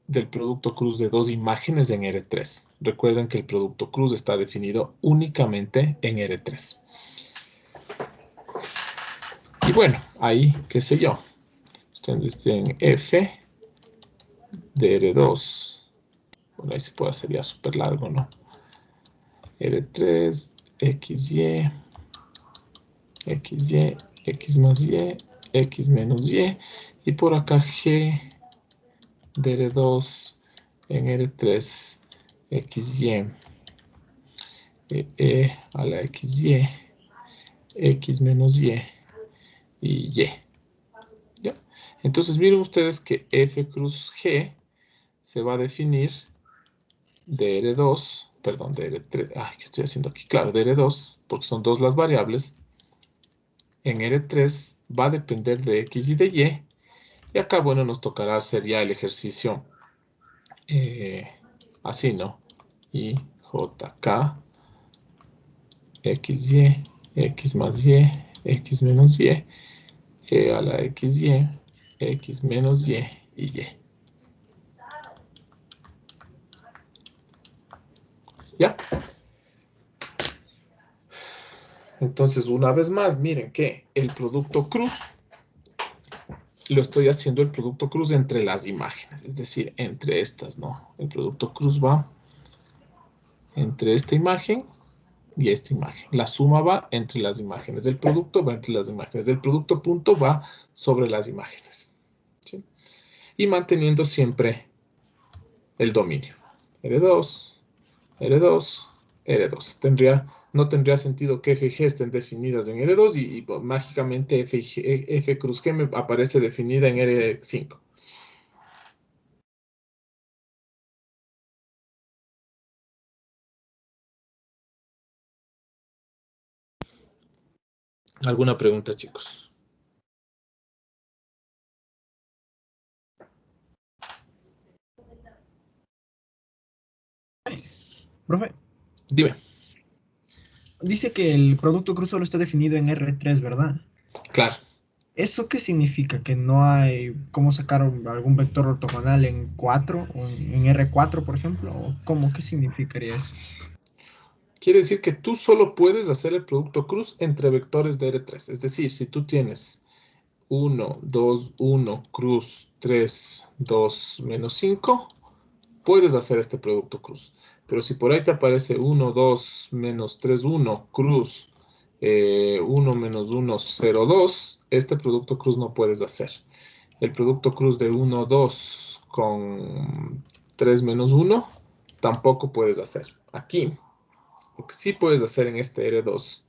del producto cruz de dos imágenes en R3. Recuerden que el producto cruz está definido únicamente en R3. Y bueno, ahí, qué sé yo. Ustedes en F de R2. Bueno, ahí se puede hacer ya súper largo, ¿no? R3, XY, XY, X más Y, X menos Y. Y por acá G de R2 en R3, XY, a la XY, X menos Y y Y. ¿Ya? Entonces miren ustedes que F cruz G se va a definir de R2, perdón, de R3, ay, ¿qué estoy haciendo aquí? Claro, de R2, porque son dos las variables. En R3 va a depender de X y de Y. Y acá, bueno, nos tocará hacer ya el ejercicio así, ¿no? Y JK, XY, X más Y, X menos Y, a la XY, X menos Y y Y. ¿Ya? Entonces, una vez más, miren que el producto cruz lo estoy haciendo el producto cruz entre las imágenes, es decir, entre estas, ¿no? El producto cruz va entre esta imagen y esta imagen. La suma va entre las imágenes del producto, va entre las imágenes del producto punto, va sobre las imágenes. ¿Sí? Y manteniendo siempre el dominio. R2, R2, R2. No tendría sentido que F y G estén definidas en R2 y mágicamente F cruz G me aparece definida en R5. ¿Alguna pregunta, chicos? Profe, Dime. dice que el producto cruz solo está definido en R3, ¿verdad? Claro. ¿Eso qué significa? ¿Que no hay cómo sacar algún vector ortogonal en 4 o en R4, por ejemplo? ¿O cómo? ¿Qué significaría eso? Quiere decir que tú solo puedes hacer el producto cruz entre vectores de R3. Es decir, si tú tienes 1, 2, 1, cruz, 3, 2, menos 5, puedes hacer este producto cruz. Pero si por ahí te aparece 1, 2, menos 3, 1, cruz, 1 menos 1, 0, 2, este producto cruz no puedes hacer. El producto cruz de 1, 2 con 3 menos 1, tampoco puedes hacer. Aquí, lo que sí puedes hacer en este R2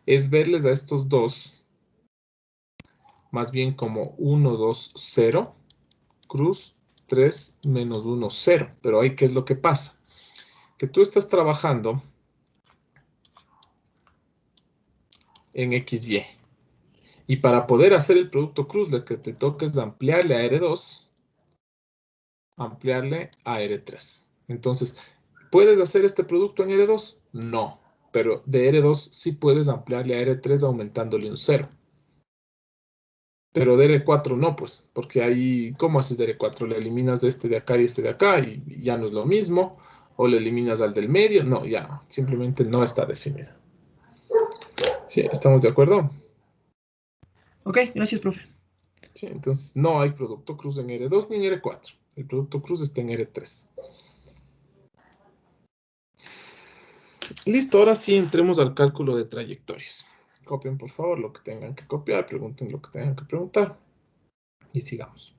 es verles a estos dos más bien como 1, 2, 0, cruz, 3, menos 1, 0. Pero ahí, ¿qué es lo que pasa? Que tú estás trabajando en XY. Y para poder hacer el producto cruz, lo que te toca es ampliarle a R2, ampliarle a R3. Entonces, ¿puedes hacer este producto en R2? No. Pero de R2 sí puedes ampliarle a R3 aumentándole un 0. Pero de R4 no, pues, porque ahí, ¿cómo haces de R4? Le eliminas de este de acá y este de acá y ya no es lo mismo. O le eliminas al del medio. No, ya, simplemente no está definido. ¿Sí? ¿Estamos de acuerdo? Ok, gracias, profe. Sí, entonces no hay producto cruz en R2 ni en R4. El producto cruz está en R3. Listo, ahora sí entremos al cálculo de trayectorias. Copien por favor lo que tengan que copiar, pregunten lo que tengan que preguntar y sigamos.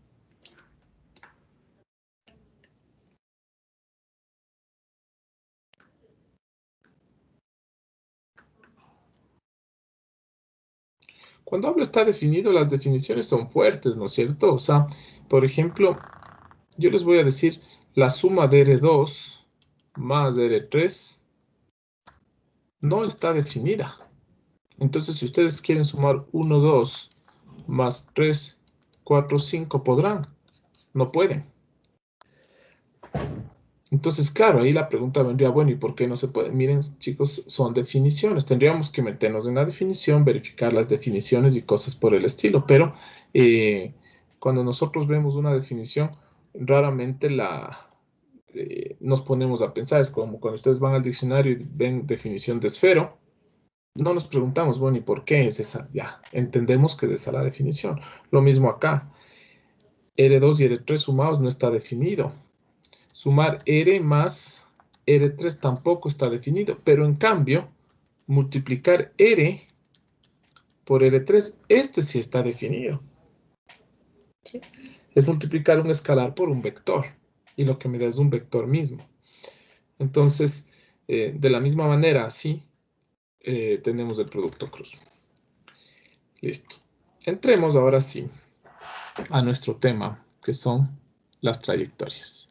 Cuando hablo está definido, las definiciones son fuertes, ¿no es cierto? O sea, por ejemplo, yo les voy a decir la suma de R2 más R3 no está definida. Entonces, si ustedes quieren sumar 1, 2 más 3, 4, 5, podrán. No pueden. Entonces, claro, ahí la pregunta vendría, bueno, ¿y por qué no se puede? Miren, chicos, son definiciones. Tendríamos que meternos en la definición, verificar las definiciones y cosas por el estilo. Pero cuando nosotros vemos una definición, raramente nos ponemos a pensar. Es como cuando ustedes van al diccionario y ven definición de esfero, no nos preguntamos, bueno, ¿y por qué es esa? Ya, entendemos que es esa la definición. Lo mismo acá. R2 y R3 sumados no está definido. Sumar R más R3 tampoco está definido, pero en cambio, multiplicar R por R3, este sí está definido. ¿Sí? Es multiplicar un escalar por un vector, y lo que me da es un vector mismo. Entonces, de la misma manera, así tenemos el producto cruz. Listo. Entremos ahora sí a nuestro tema, que son las trayectorias.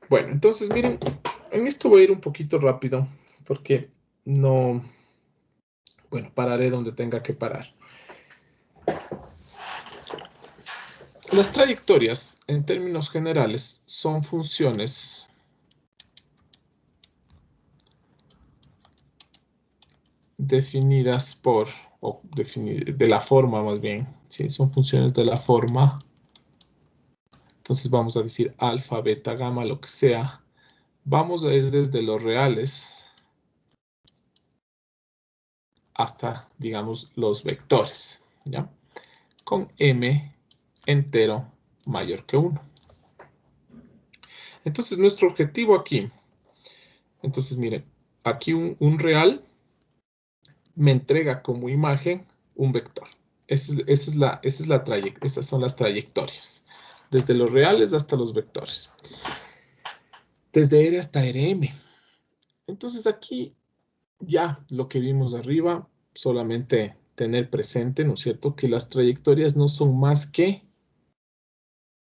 Bueno, entonces miren, en esto voy a ir un poquito rápido porque no, bueno, pararé donde tenga que parar. Las trayectorias, en términos generales, son funciones definidas por, o de la forma más bien, ¿sí? Son funciones de la forma. Entonces vamos a decir alfa, beta, gamma, lo que sea. Vamos a ir desde los reales hasta, digamos, los vectores, ¿ya? Con m entero mayor que 1. Entonces, nuestro objetivo aquí, entonces miren, aquí un real me entrega como imagen un vector. Esas son las trayectorias, desde los reales hasta los vectores, desde R hasta Rm. Entonces aquí ya lo que vimos arriba, solamente tener presente, ¿no es cierto?, que las trayectorias no son más que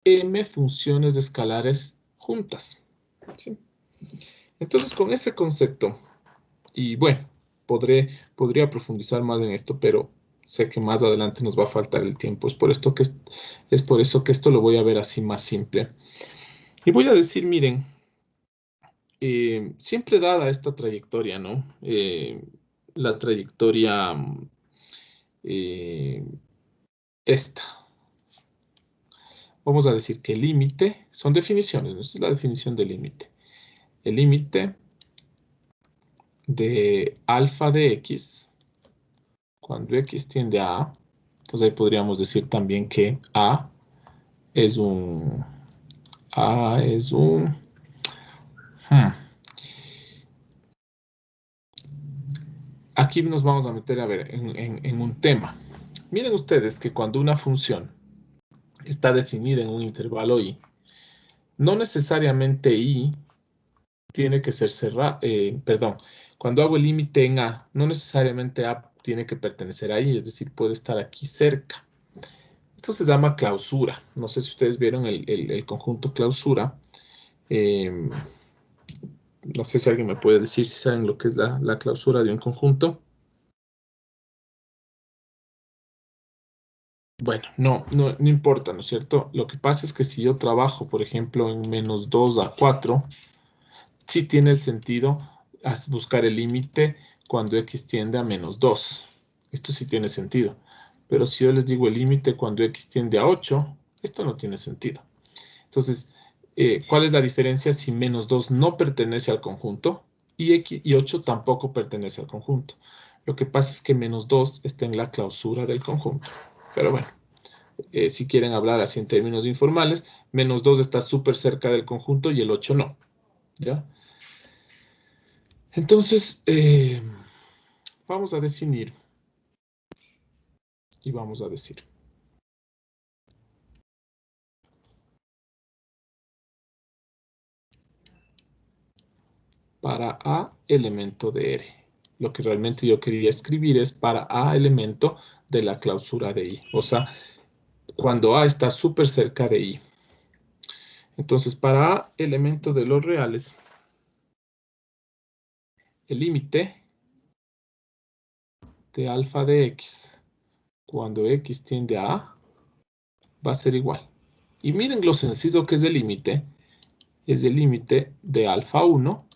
m funciones escalares juntas, ¿sí? Entonces, con ese concepto, y bueno, podría profundizar más en esto, pero sé que más adelante nos va a faltar el tiempo. Es por eso que esto lo voy a ver así más simple. Y voy a decir, miren, siempre dada esta trayectoria, ¿no? La trayectoria esta. vamos a decir que el límite, son definiciones, ¿no? Esta es la definición del límite. El límite de alfa de x, cuando x tiende a A, entonces ahí podríamos decir también que A es un... Aquí nos vamos a meter, a ver, en un tema. Miren ustedes que cuando una función está definida en un intervalo i, no necesariamente i tiene que ser cerrado, perdón, cuando hago el límite en a, no necesariamente a tiene que pertenecer a i, es decir, puede estar aquí cerca. Esto se llama clausura. No sé si ustedes vieron el conjunto clausura. No sé si alguien me puede decir si saben lo que es la clausura de un conjunto. Bueno, no importa, ¿no es cierto? Lo que pasa es que si yo trabajo, por ejemplo, en menos 2 a 4, sí tiene el sentido buscar el límite cuando x tiende a menos 2. Esto sí tiene sentido. Pero si yo les digo el límite cuando x tiende a 8, esto no tiene sentido. Entonces, ¿cuál es la diferencia si menos 2 no pertenece al conjunto y 8 tampoco pertenece al conjunto? Lo que pasa es que menos 2 está en la clausura del conjunto. Pero bueno, si quieren hablar así en términos informales, menos 2 está súper cerca del conjunto y el 8 no. ¿Ya? Entonces, vamos a definir y vamos a decir. Para A elemento de R. Lo que realmente yo quería escribir es para A elemento de la clausura de I. O sea, cuando A está súper cerca de I. Entonces, para A elemento de los reales, el límite de alfa de x cuando x tiende a A va a ser igual. Y miren lo sencillo que es el límite. Es el límite de alfa 1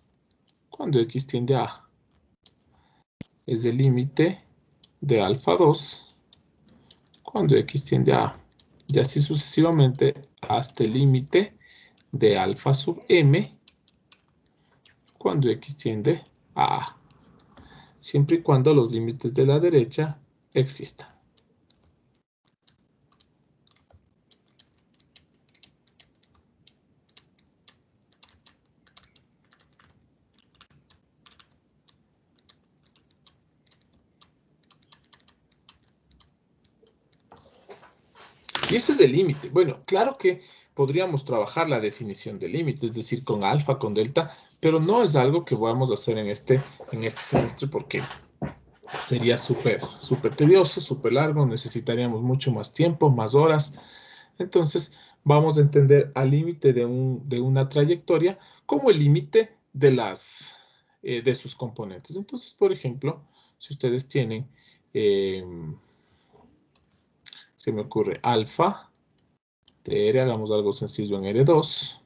cuando x tiende a A. Es el límite de alfa 2 cuando x tiende a A. Y así sucesivamente hasta el límite de alfa sub m cuando x tiende a A. Siempre y cuando los límites de la derecha existan. Y ese es el límite. Bueno, claro que podríamos trabajar la definición del límite, es decir, con alfa, con delta, pero no es algo que vamos a hacer en este semestre porque sería súper tedioso, súper largo, necesitaríamos mucho más tiempo, más horas. Entonces, vamos a entender al límite de una trayectoria como el límite de sus componentes. Entonces, por ejemplo, si ustedes tienen, se me ocurre alfa de R, hagamos algo sencillo en R2,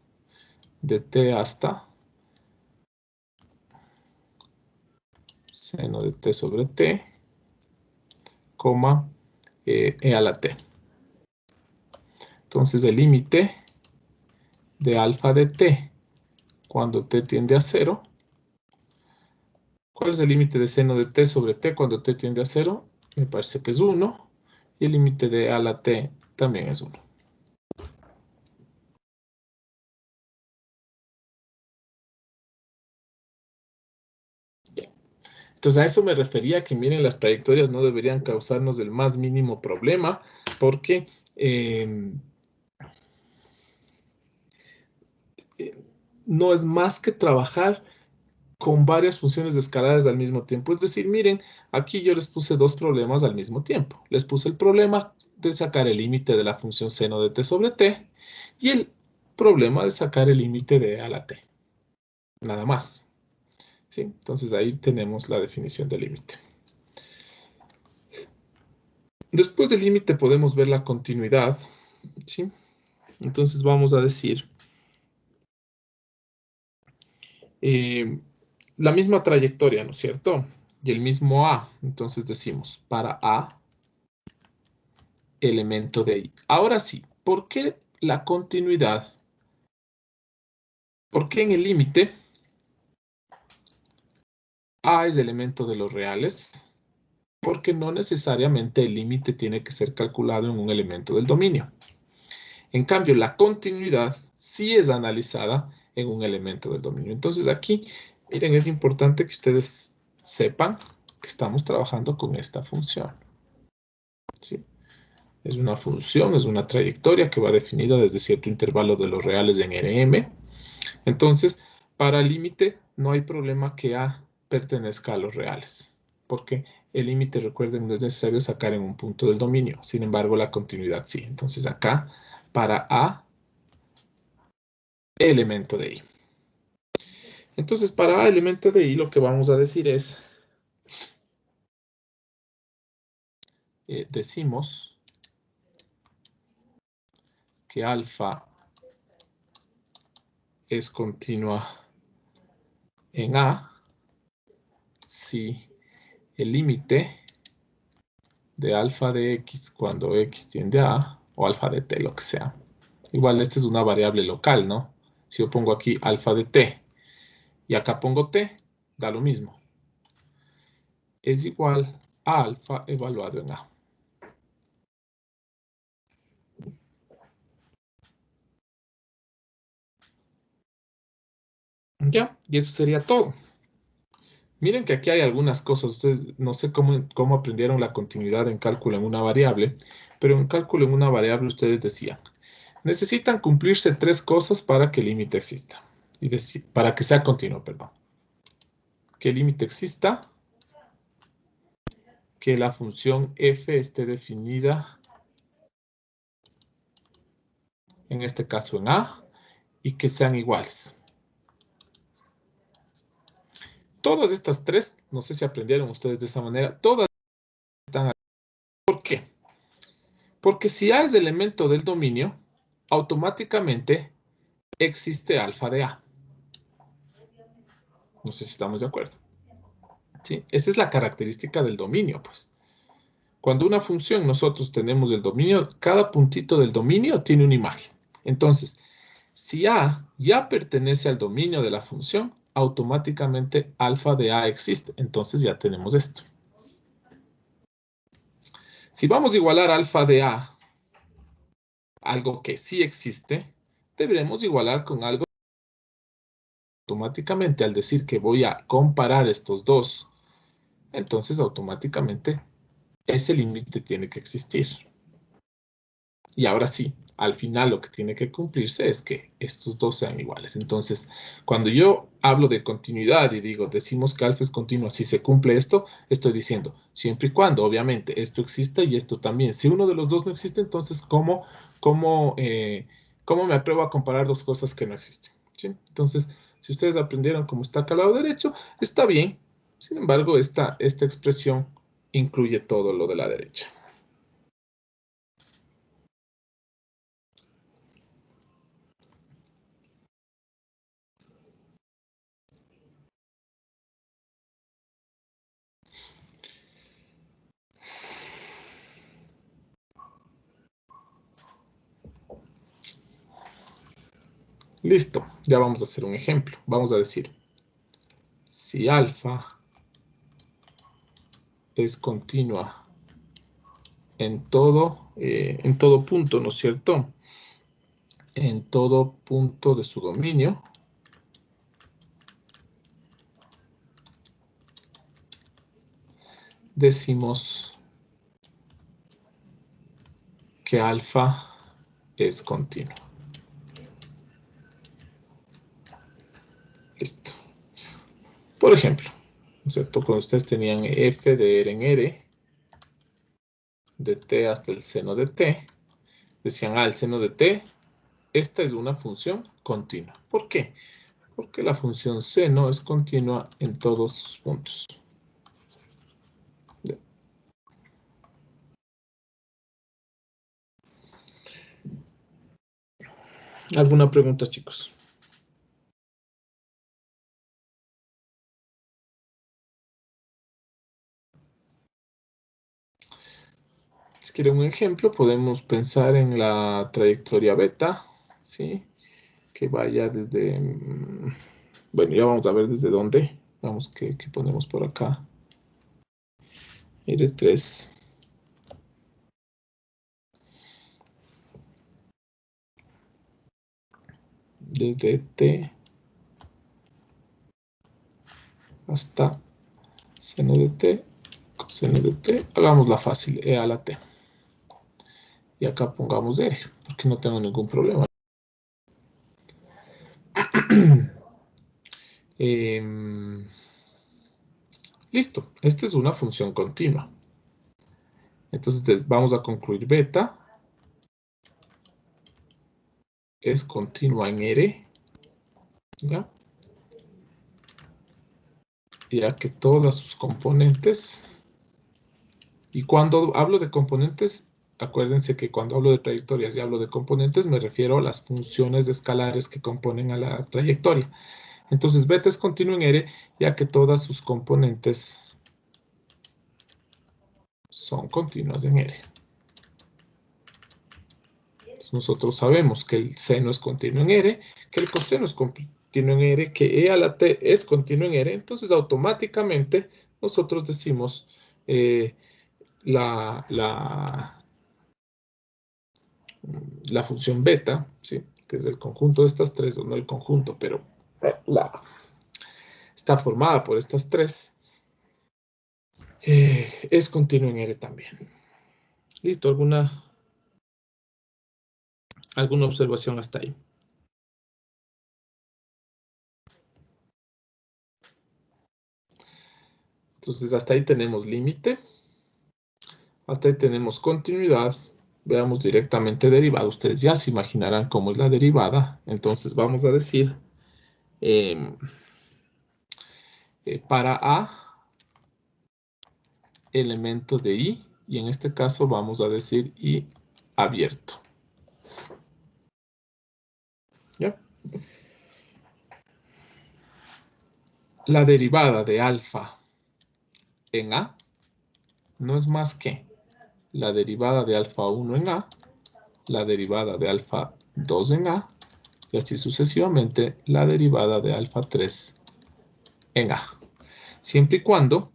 de T hasta seno de T sobre T, coma, E a la T. Entonces el límite de alfa de T cuando T tiende a 0. ¿Cuál es el límite de seno de T sobre T cuando T tiende a 0? Me parece que es 1. Y el límite de E a la T también es 1. Entonces a eso me refería que miren, las trayectorias no deberían causarnos el más mínimo problema porque no es más que trabajar con varias funciones escaladas al mismo tiempo. Es decir, miren, aquí yo les puse dos problemas al mismo tiempo. Les puse el problema de sacar el límite de la función seno de t sobre t y el problema de sacar el límite de a la t. Nada más. ¿Sí? Entonces ahí tenemos la definición del límite. Después del límite podemos ver la continuidad. ¿Sí? Entonces vamos a decir la misma trayectoria, ¿no es cierto? Y el mismo A. Entonces decimos, para A, elemento de I. Ahora sí, ¿por qué la continuidad. Porque en el límite A es elemento de los reales, porque no necesariamente el límite tiene que ser calculado en un elemento del dominio. En cambio, la continuidad sí es analizada en un elemento del dominio. Entonces aquí, miren, es importante que ustedes sepan que estamos trabajando con esta función. ¿Sí? Es una función, es una trayectoria que va definida desde cierto intervalo de los reales en Rm. Entonces, para el límite no hay problema que A pertenezca a los reales, porque el límite, recuerden, no es necesario sacar en un punto del dominio. Sin embargo, la continuidad sí. Entonces acá, para A, elemento de I. Entonces, para A, elemento de I, lo que vamos a decir es, decimos que alfa es continua en A si el límite de alfa de X cuando X tiende a A, o alfa de T, lo que sea. Igual esta es una variable local, ¿no? Si yo pongo aquí alfa de T y acá pongo T, da lo mismo. Es igual a alfa evaluado en A. Ya, y eso sería todo. Miren que aquí hay algunas cosas. Ustedes no sé cómo aprendieron la continuidad en cálculo en una variable, pero en cálculo en una variable ustedes decían, necesitan cumplirse 3 cosas para que el límite exista. Y para que sea continuo, perdón. Que el límite exista, que la función f esté definida, en este caso en A, y que sean iguales. Todas estas 3, no sé si aprendieron ustedes de esa manera, todas están aquí. ¿Por qué? Porque si A es elemento del dominio, automáticamente existe alfa de A. No sé si estamos de acuerdo. ¿Sí? Esa es la característica del dominio, pues. Cuando una función nosotros tenemos el dominio, cada puntito del dominio tiene una imagen. Entonces, si A ya pertenece al dominio de la función, automáticamente alfa de A existe. Entonces ya tenemos esto. Si vamos a igualar alfa de A, algo que sí existe, deberemos igualar con algo. Automáticamente, al decir que voy a comparar estos dos, entonces automáticamente ese límite tiene que existir. Y ahora sí, al final lo que tiene que cumplirse es que estos dos sean iguales. Entonces, cuando yo hablo de continuidad y decimos que alfa es continua, si se cumple esto, estoy diciendo, siempre y cuando, obviamente, esto exista y esto también. Si uno de los dos no existe, entonces, ¿cómo me atrevo a comparar dos cosas que no existen? ¿Sí? Entonces, si ustedes aprendieron cómo está acá al lado derecho, está bien. Sin embargo, esta expresión incluye todo lo de la derecha. Listo, ya vamos a hacer un ejemplo. Vamos a decir, si alfa es continua en todo punto, ¿no es cierto? En todo punto de su dominio, decimos que alfa es continua. Listo. Por ejemplo, ¿no es cierto? Cuando ustedes tenían f de R en R, de t hasta el seno de t, decían, el seno de t, esta es una función continua. ¿Por qué? Porque la función seno es continua en todos sus puntos. ¿Alguna pregunta, chicos? Si quieren un ejemplo, podemos pensar en la trayectoria beta, ¿sí? Que vaya desde... Bueno, ya vamos a ver desde dónde. Vamos, que ponemos por acá. R3. Desde T hasta seno de T, coseno de T. Hagámosla fácil, E a la T. Y acá pongamos R, porque no tengo ningún problema. Listo, esta es una función continua. Entonces vamos a concluir beta es continua en R, ¿ya? Ya que todas sus componentes, y cuando hablo de componentes, acuérdense que cuando hablo de trayectorias y hablo de componentes, me refiero a las funciones escalares que componen a la trayectoria. Entonces, beta es continua en R, ya que todas sus componentes son continuas en R. Entonces, nosotros sabemos que el seno es continuo en R, que el coseno es continuo en R, que E a la T es continuo en R. Entonces, automáticamente, nosotros decimos la función beta, ¿sí? Que es el conjunto de estas tres, o no el conjunto, pero está formada por estas tres, es continuo en R también. ¿Listo? ¿Alguna observación hasta ahí? Entonces, hasta ahí tenemos límite. Hasta ahí tenemos continuidad. Veamos directamente derivada. Ustedes ya se imaginarán cómo es la derivada. Entonces, vamos a decir para A, elemento de I, y en este caso vamos a decir I abierto. ¿Ya? La derivada de alfa en A no es más que la derivada de alfa 1 en A, la derivada de alfa 2 en A, y así sucesivamente la derivada de alfa 3 en A. Siempre y cuando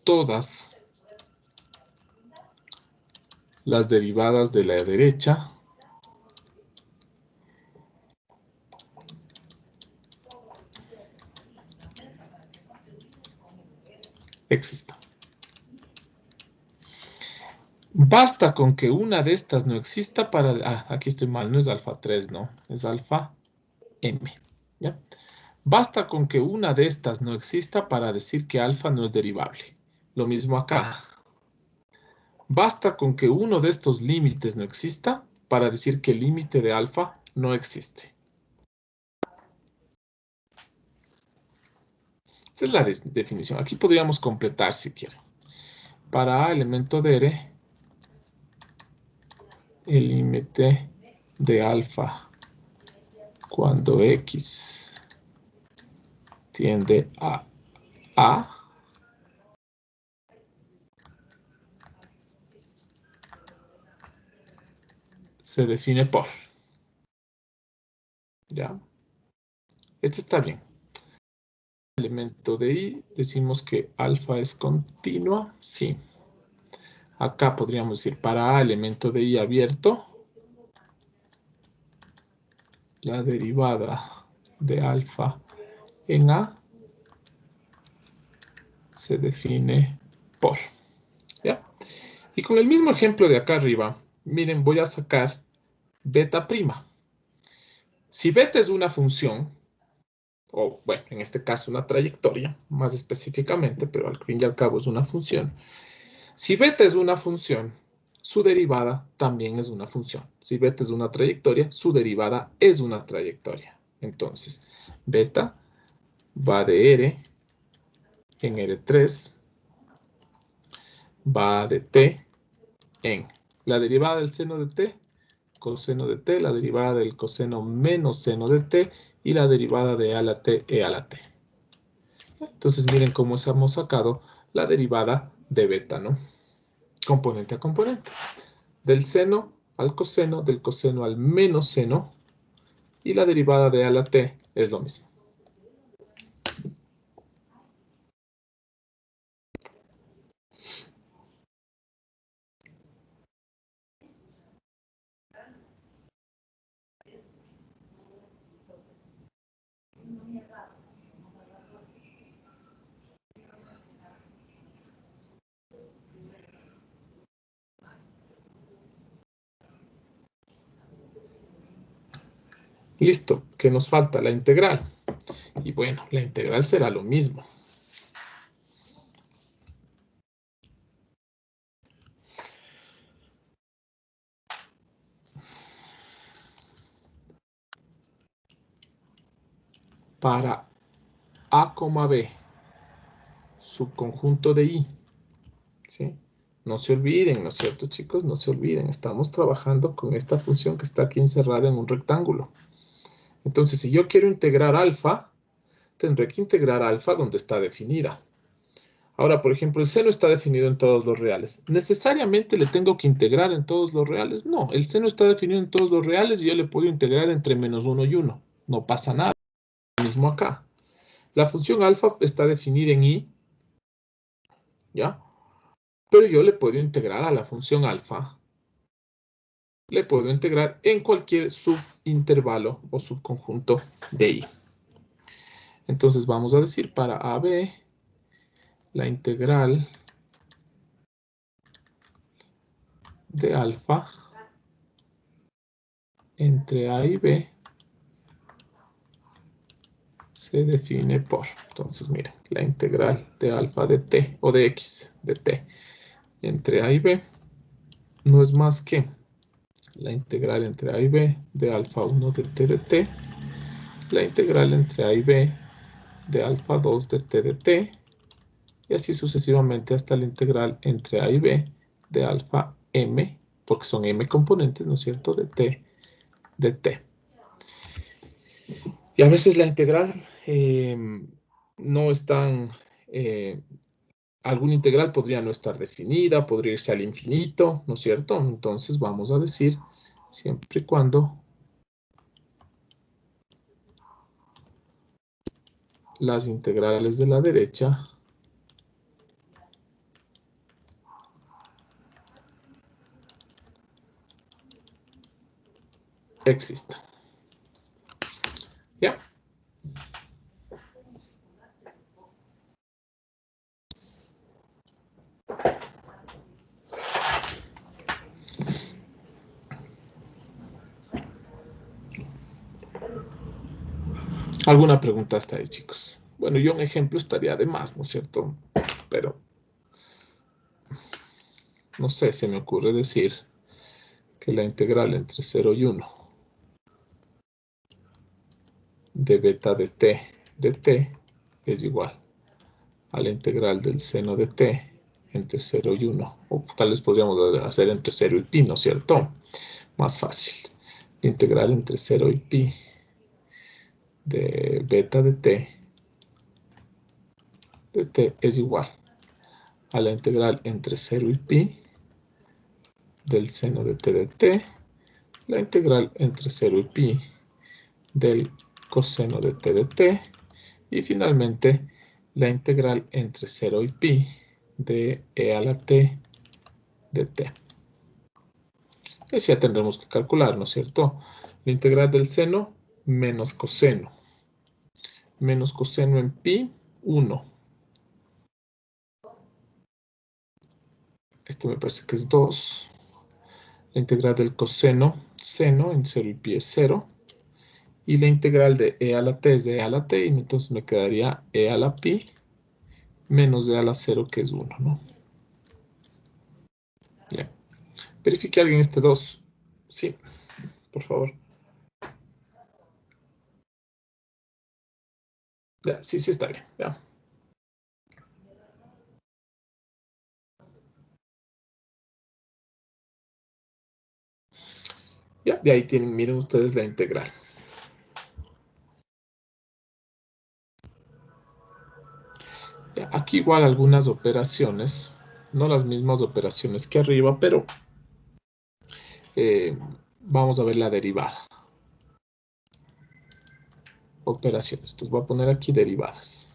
todas las derivadas de la derecha existan. Basta con que una de estas no exista para... aquí estoy mal, no es alfa 3, no. Es alfa m. ¿Ya? Basta con que una de estas no exista para decir que alfa no es derivable. Lo mismo acá. Basta con que uno de estos límites no exista para decir que el límite de alfa no existe. Esa es la definición. Aquí podríamos completar si quieren. Para A, elemento de R, el límite de alfa cuando X tiende a A se define por. ¿Ya? Este está bien. Elemento de I, decimos que alfa es continua, sí. Acá podríamos decir para A, elemento de I abierto, la derivada de alfa en A se define por. ¿Ya? Y con el mismo ejemplo de acá arriba, miren, voy a sacar beta prima. Si beta es una función, o bueno, en este caso una trayectoria, más específicamente, pero al fin y al cabo es una función. Si beta es una función, su derivada también es una función. Si beta es una trayectoria, su derivada es una trayectoria. Entonces, beta va de R en R3, va de T en la derivada del seno de T, coseno de T, la derivada del coseno menos seno de T y la derivada de A a la T, E a la T. Entonces miren cómo hemos sacado la derivada de beta, ¿no? Componente a componente. Del seno al coseno, del coseno al menos seno, y la derivada de a la t es lo mismo. Listo, ¿qué nos falta? La integral. Y bueno, la integral será lo mismo. Para a, b, subconjunto de i, ¿sí? No se olviden, ¿no es cierto, chicos? No se olviden, estamos trabajando con esta función que está aquí encerrada en un rectángulo. Entonces, si yo quiero integrar alfa, tendré que integrar alfa donde está definida. Ahora, por ejemplo, el seno está definido en todos los reales. ¿Necesariamente le tengo que integrar en todos los reales? No, el seno está definido en todos los reales y yo le puedo integrar entre -1 y 1. No pasa nada. Lo mismo acá. La función alfa está definida en i, ¿ya? Pero yo le puedo integrar a la función alfa. Le puedo integrar en cualquier subintervalo o subconjunto de i. Entonces vamos a decir para AB, la integral de alfa entre A y B se define por, entonces miren, la integral de alfa de t o de x de t entre A y B no es más que la integral entre A y B de alfa 1 de t de t, la integral entre A y B de alfa 2 de t de t, y así sucesivamente hasta la integral entre A y B de alfa m, porque son m componentes, ¿no es cierto?, de t de t. Y a veces la integral no es tan... alguna integral podría no estar definida, podría irse al infinito, ¿no es cierto? Entonces vamos a decir, siempre y cuando las integrales de la derecha existan. ¿Ya? ¿Alguna pregunta hasta ahí, chicos? Bueno, yo un ejemplo estaría de más, ¿no es cierto? Pero, no sé, se me ocurre decir que la integral entre 0 y 1 de beta de t es igual a la integral del seno de t entre 0 y 1. O tal vez podríamos hacer entre 0 y pi, ¿no es cierto? Más fácil. La integral entre 0 y pi de beta de t es igual a la integral entre 0 y pi del seno de t de t, la integral entre 0 y pi del coseno de t de t, y finalmente la integral entre 0 y pi de e a la t de t. Eso ya tendremos que calcular, ¿no es cierto? La integral del seno menos coseno. Menos coseno en pi, 1. Este me parece que es 2. La integral del coseno, seno en 0 y pi es 0. Y la integral de e a la t es de e a la t, y entonces me quedaría e a la pi menos e a la 0, que es 1, ¿no? Bien. Verifique alguien este 2. Sí, por favor. Ya, sí, sí está bien. Ya. Ya, y ahí tienen, miren ustedes la integral. Ya, aquí igual algunas operaciones, no las mismas operaciones que arriba, pero vamos a ver la derivada. Operaciones. Entonces voy a poner aquí derivadas.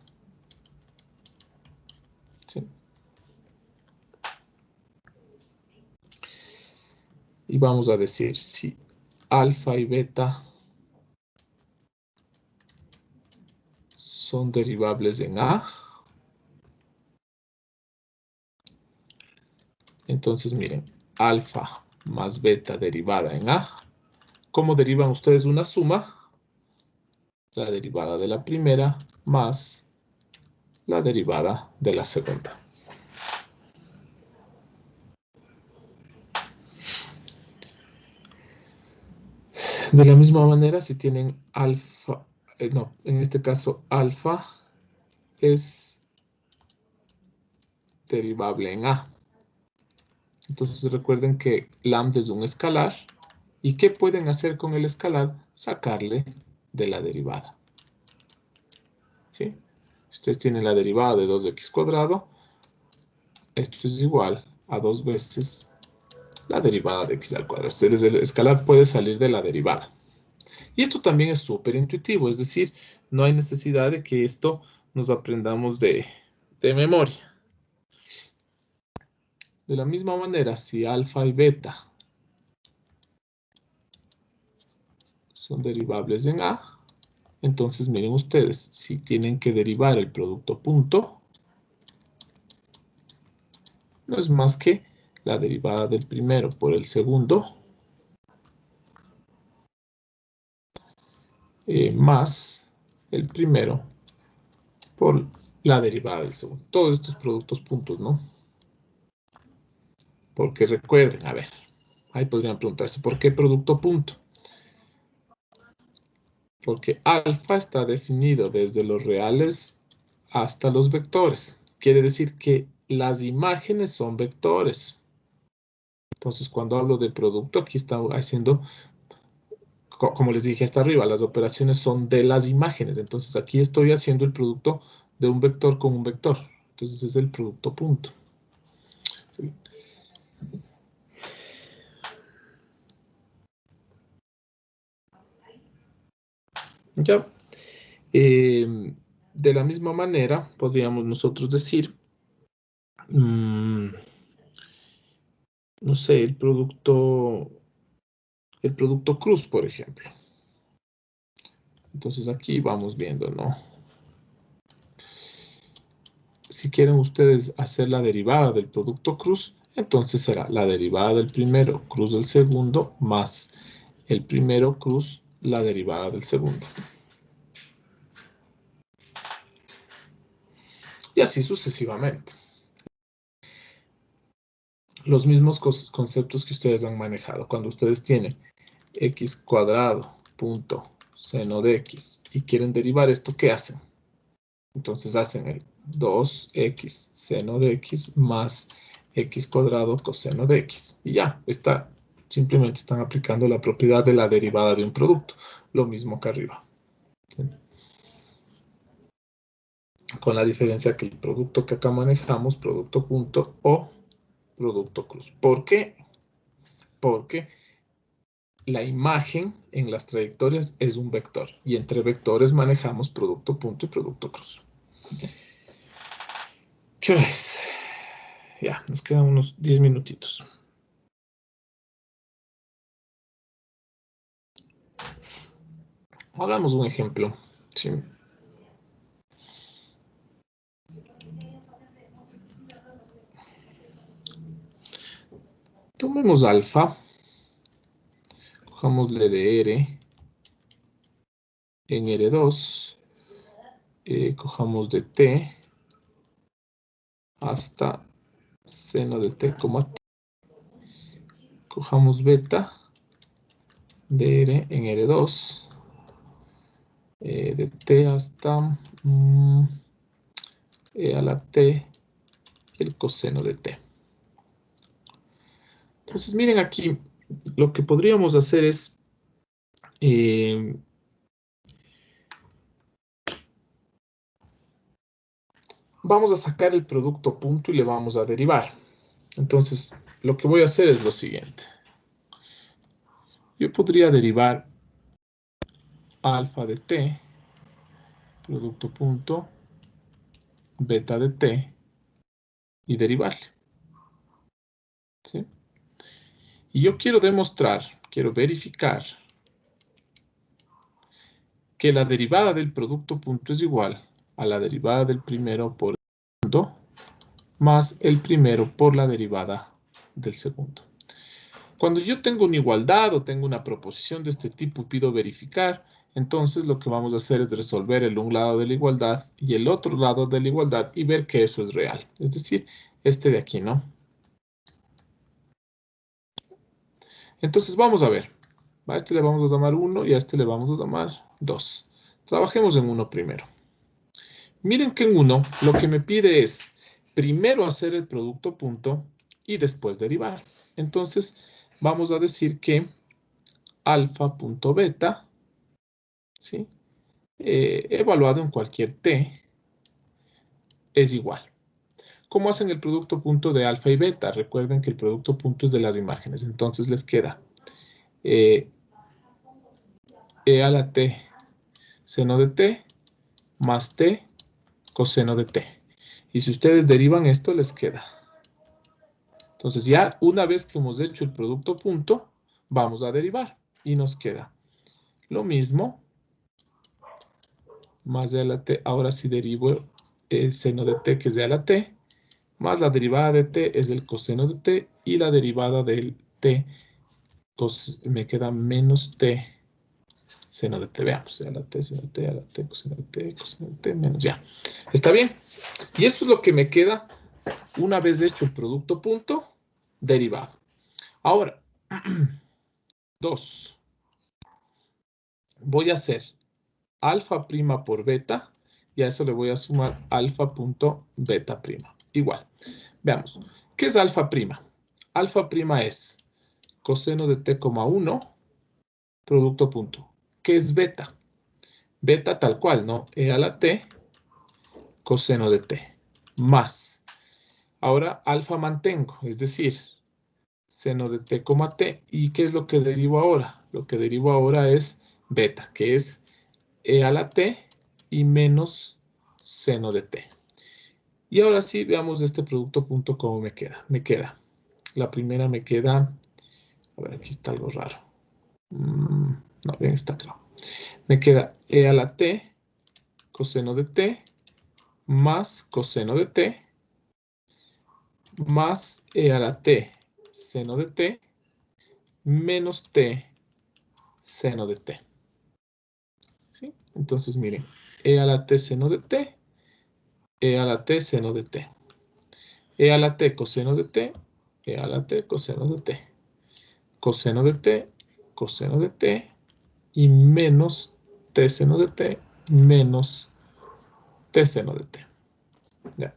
¿Sí? Y vamos a decir si alfa y beta son derivables en A. Entonces miren, alfa más beta derivada en A. ¿Cómo derivan ustedes una suma? La derivada de la primera más la derivada de la segunda. De la misma manera, si tienen alfa, no, en este caso alfa es derivable en A. Entonces recuerden que lambda es un escalar. ¿Y qué pueden hacer con el escalar? Sacarle de la derivada. ¿Sí? Si ustedes tienen la derivada de 2x cuadrado, esto es igual a 2 veces la derivada de x al cuadrado. Entonces el escalar puede salir de la derivada. Y esto también es súper intuitivo, es decir, no hay necesidad de que esto nos aprendamos de memoria. De la misma manera, si alfa y beta son derivables en A, entonces miren ustedes, si tienen que derivar el producto punto, no es más que la derivada del primero por el segundo más el primero por la derivada del segundo. Todos estos productos puntos, ¿no? Porque recuerden, a ver, ahí podrían preguntarse, ¿por qué producto punto? Porque alfa está definido desde los reales hasta los vectores. Quiere decir que las imágenes son vectores. Entonces, cuando hablo de producto, aquí está haciendo, como les dije hasta arriba, las operaciones son de las imágenes. Entonces, aquí estoy haciendo el producto de un vector con un vector. Entonces, es el producto punto. ¿Sí? Ya. De la misma manera, podríamos nosotros decir, no sé, el producto cruz, por ejemplo. Entonces aquí vamos viendo, ¿no? Si quieren ustedes hacer la derivada del producto cruz, entonces será la derivada del primero cruz del segundo más el primero cruz la derivada del segundo. Y así sucesivamente. Los mismos conceptos que ustedes han manejado. Cuando ustedes tienen x cuadrado punto seno de x y quieren derivar esto, ¿qué hacen? Entonces hacen el 2x seno de x más x cuadrado coseno de x. Y ya, simplemente están aplicando la propiedad de la derivada de un producto. Lo mismo que arriba. ¿Sí? Con la diferencia que el producto que acá manejamos, producto punto o producto cruz. ¿Por qué? Porque la imagen en las trayectorias es un vector. Y entre vectores manejamos producto punto y producto cruz. ¿Qué hora es? Ya, nos quedan unos 10 minutitos. Hagamos un ejemplo. Sí. Tomemos alfa. Cojámosle de R en R2. Cojamos de T hasta seno de T como T. Cojamos beta de R en R2. De T hasta a la T el coseno de T. Entonces miren aquí, lo que podríamos hacer es vamos a sacar el producto punto y le vamos a derivar. Entonces, lo que voy a hacer es lo siguiente. Yo podría derivar alfa de t, producto punto, beta de t, y derivarle. ¿Sí? Y yo quiero demostrar, quiero verificar que la derivada del producto punto es igual a la derivada del primero por el segundo más el primero por la derivada del segundo. Cuando yo tengo una igualdad o tengo una proposición de este tipo y pido verificar, entonces lo que vamos a hacer es resolver el un lado de la igualdad y el otro lado de la igualdad y ver que eso es real. Es decir, este de aquí, ¿no? Entonces vamos a ver. A este le vamos a llamar 1 y a este le vamos a llamar 2. Trabajemos en 1 primero. Miren que en 1 lo que me pide es primero hacer el producto punto y después derivar. Entonces vamos a decir que alfa punto beta, ¿sí? Evaluado en cualquier t, es igual. ¿Cómo hacen el producto punto de alfa y beta? Recuerden que el producto punto es de las imágenes. Entonces les queda e a la t seno de t más t coseno de t. Y si ustedes derivan esto, les queda. Entonces ya una vez que hemos hecho el producto punto, vamos a derivar. Y nos queda lo mismo más de a la t. Ahora sí derivo el seno de t, que es de a la t, más la derivada de t es el coseno de t, y la derivada del t me queda menos t seno de t. Veamos, a la t, seno de t, a la t, coseno de t, coseno de t, menos ya. ¿Está bien? Y esto es lo que me queda una vez hecho el producto punto derivado. Ahora, 2. Voy a hacer alfa prima por beta y a eso le voy a sumar alfa punto beta prima. Igual. Veamos. ¿Qué es alfa prima? Alfa prima es coseno de t, 1, producto punto. ¿Qué es beta? Beta tal cual, ¿no? E a la t, coseno de t, más. Ahora alfa mantengo, es decir, seno de t, t. ¿Y qué es lo que derivo ahora? Lo que derivo ahora es beta, que es e a la t y menos seno de t. Y ahora sí, veamos este producto punto cómo me queda. Me queda, la primera me queda, a ver, aquí está algo raro. No, bien, está claro. Me queda e a la t, coseno de t, más coseno de t, más e a la t, seno de t, menos t, seno de t. ¿Sí? Entonces, miren, e a la t, seno de t, e a la t, seno de t. E a la t, coseno de t, e a la t, coseno de t. Coseno de t, coseno de t, y menos t seno de t, menos t seno de t. ¿Ya?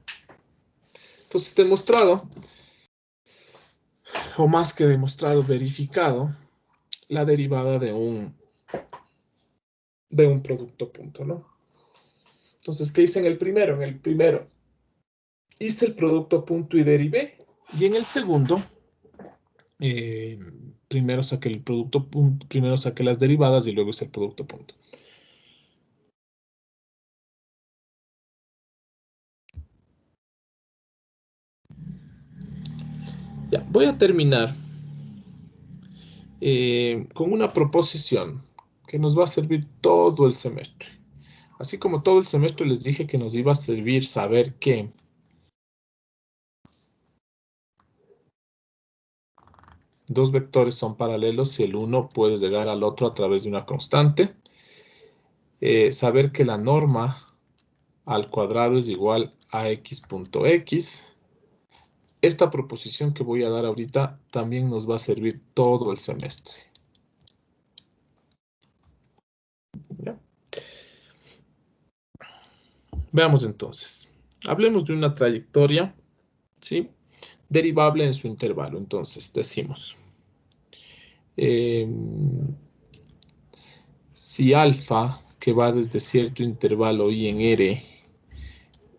Entonces, demostrado, o más que demostrado, verificado, la derivada de un producto punto, ¿no? Entonces, ¿qué hice en el primero? En el primero hice el producto punto y derivé. Y en el segundo, primero saqué el producto punto, primero saqué las derivadas y luego hice el producto punto. Ya, voy a terminar con una proposición que nos va a servir todo el semestre. Así como todo el semestre les dije que nos iba a servir saber que dos vectores son paralelos y el uno puede llegar al otro a través de una constante. Saber que la norma al cuadrado es igual a x punto x. Esta proposición que voy a dar ahorita también nos va a servir todo el semestre. ¿Ya? Veamos entonces. Hablemos de una trayectoria, ¿sí? Derivable en su intervalo. Entonces, decimos, si alfa, que va desde cierto intervalo i en r,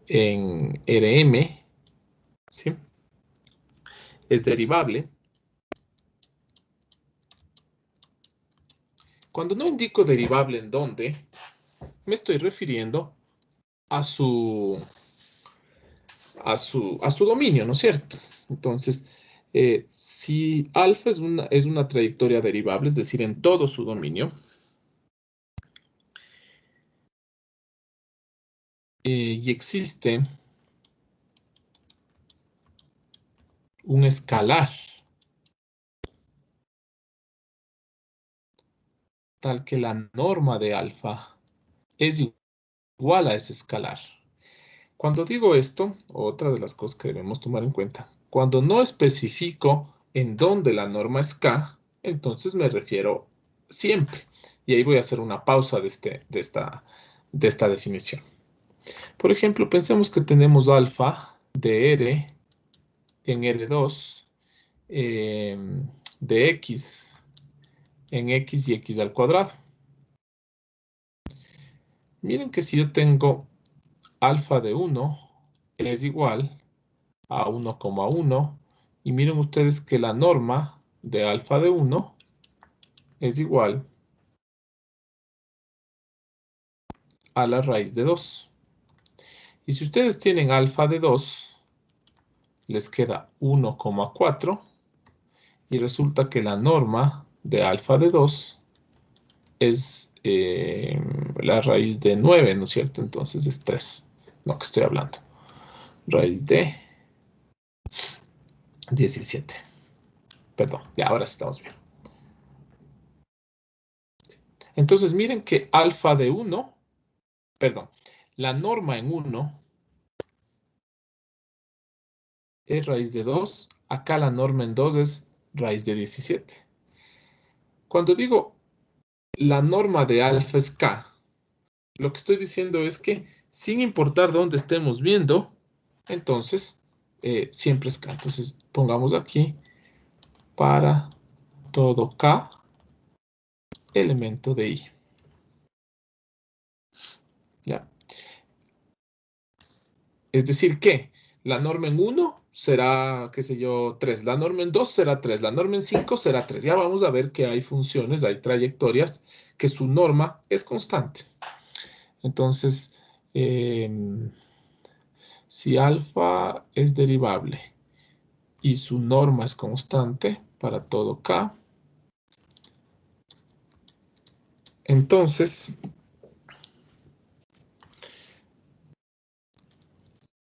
en Rm, ¿sí? Es derivable. Cuando no indico derivable en dónde, me estoy refiriendo a su dominio, ¿no es cierto? Entonces, si alfa es una trayectoria derivable, es decir, en todo su dominio, y existe un escalar tal que la norma de alfa es igual a ese escalar. Cuando digo esto, otra de las cosas que debemos tomar en cuenta, cuando no especifico en dónde la norma es K, entonces me refiero siempre. Y ahí voy a hacer una pausa de esta definición. Por ejemplo, pensemos que tenemos alfa de R en R2 de X en X y X al cuadrado. Miren que si yo tengo alfa de 1 es igual a 1,1 y miren ustedes que la norma de alfa de 1 es igual a la raíz de 2. Y si ustedes tienen alfa de 2, les queda 1,4 y resulta que la norma de alfa de 2 es la raíz de 9, ¿no es cierto? Entonces es 3, lo que estoy hablando. Raíz de 17. Perdón, ya ahora estamos bien. Entonces miren que alfa de 1, perdón, la norma en 1 es raíz de 2. Acá la norma en 2 es raíz de 17. Cuando digo la norma de alfa es K, lo que estoy diciendo es que sin importar dónde estemos viendo, entonces siempre es K. Entonces pongamos aquí para todo K elemento de I. ¿Ya? Es decir que la norma en 1 será, qué sé yo, 3. La norma en 2 será 3. La norma en 5 será 3. Ya vamos a ver que hay funciones, hay trayectorias que su norma es constante. Entonces, si alfa es derivable y su norma es constante para todo K, entonces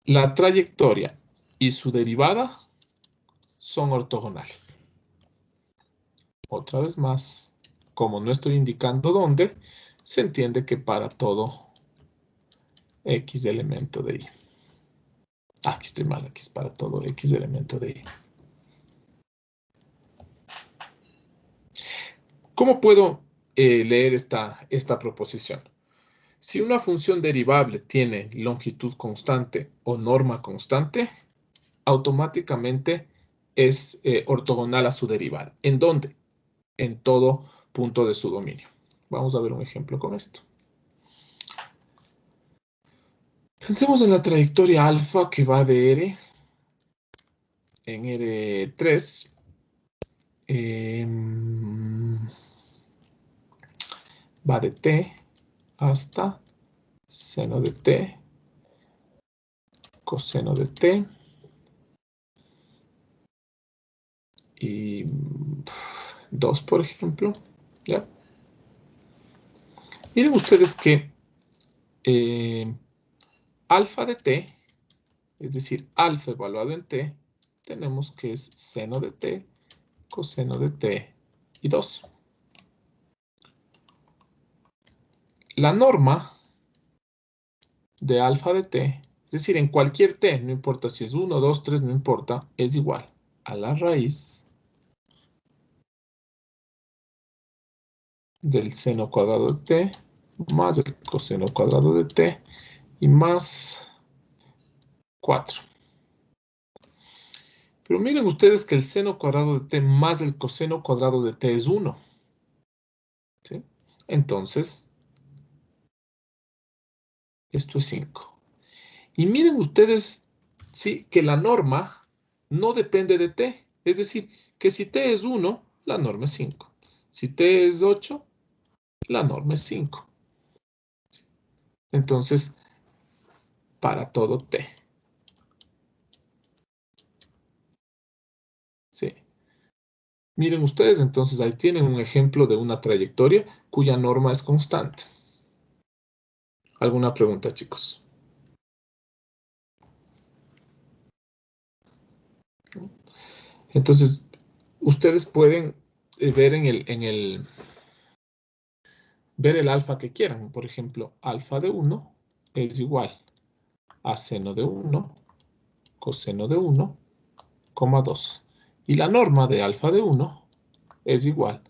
la trayectoria y su derivada son ortogonales. Otra vez más, como no estoy indicando dónde, se entiende que para todo X elemento de Y. Aquí estoy mal, aquí es para todo X elemento de Y. ¿Cómo puedo leer esta proposición? Si una función derivable tiene longitud constante o norma constante, automáticamente es ortogonal a su derivada. ¿En dónde? En todo punto de su dominio. Vamos a ver un ejemplo con esto. Pensemos en la trayectoria alfa que va de R en R3. Va de T hasta seno de T, coseno de T y 2, por ejemplo. ¿Ya? Miren ustedes que alfa de T, es decir, alfa evaluado en T, tenemos que es seno de T, coseno de T y 2. La norma de alfa de T, es decir, en cualquier T, no importa si es 1, 2, 3, no importa, es igual a la raíz del seno cuadrado de T más el coseno cuadrado de T y más 4. Pero miren ustedes que el seno cuadrado de T más el coseno cuadrado de T es 1. ¿Sí? Entonces, esto es 5. Y miren ustedes, sí, que la norma no depende de t. Es decir, que si t es 1, la norma es 5. Si t es 8, la norma es 5. Entonces, para todo t. Sí. Miren ustedes, entonces ahí tienen un ejemplo de una trayectoria cuya norma es constante. ¿Alguna pregunta, chicos? Entonces, ustedes pueden ver ver el alfa que quieran. Por ejemplo, alfa de 1 es igual a seno de 1, coseno de 1, 2. Y la norma de alfa de 1 es igual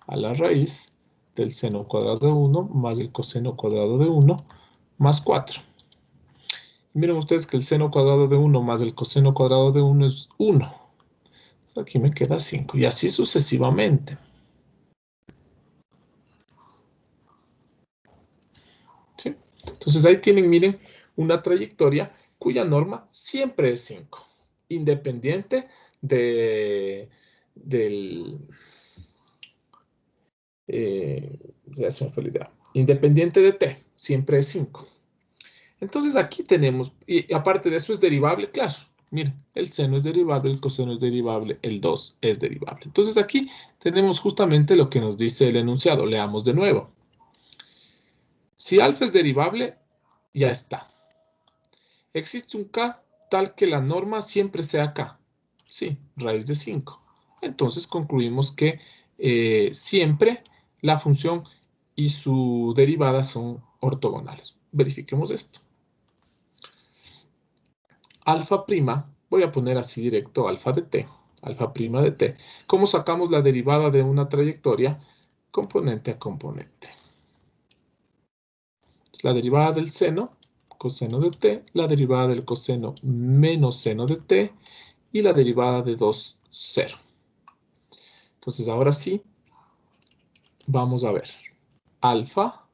a la raíz del seno cuadrado de 1 más el coseno cuadrado de 1 más 4. Miren ustedes que el seno cuadrado de 1 más el coseno cuadrado de 1 es 1. Aquí me queda 5 y así sucesivamente. ¿Sí? Entonces ahí tienen, miren, una trayectoria cuya norma siempre es 5, independiente del... ya se me fue la idea. Independiente de t, siempre es 5. Entonces aquí tenemos, y aparte de eso es derivable, claro. Miren, el seno es derivable, el coseno es derivable, el 2 es derivable. Entonces aquí tenemos justamente lo que nos dice el enunciado. Leamos de nuevo. Si alfa es derivable, ya está. Existe un k tal que la norma siempre sea k. Sí, raíz de 5. Entonces concluimos que siempre la función y su derivada son ortogonales. Verifiquemos esto. Alfa prima, voy a poner así directo alfa de t, alfa prima de t. ¿Cómo sacamos la derivada de una trayectoria? Componente a componente. La derivada del seno, coseno de t, la derivada del coseno menos seno de t y la derivada de 2, 0. Entonces ahora sí, vamos a ver. Alfa,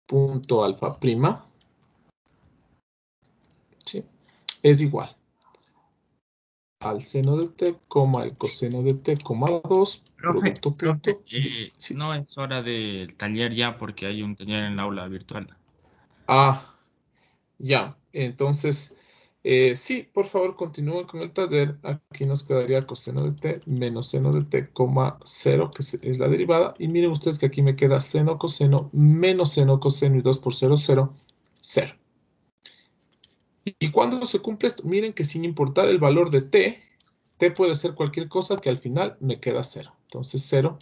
punto alfa prima, ¿sí? Es igual al seno de t, el coseno de t, 2, Profe, producto punto. Sí. no es hora del taller ya porque hay un taller en la aula virtual. Ah, ya. Entonces, sí, por favor, continúen con el taller. Aquí nos quedaría coseno de t menos seno de t, 0, que es la derivada. Y miren ustedes que aquí me queda seno, coseno, menos seno, coseno y 2 por 0, 0, 0. ¿Y cuándo se cumple esto? Miren que sin importar el valor de t, t puede ser cualquier cosa que al final me queda 0. Entonces 0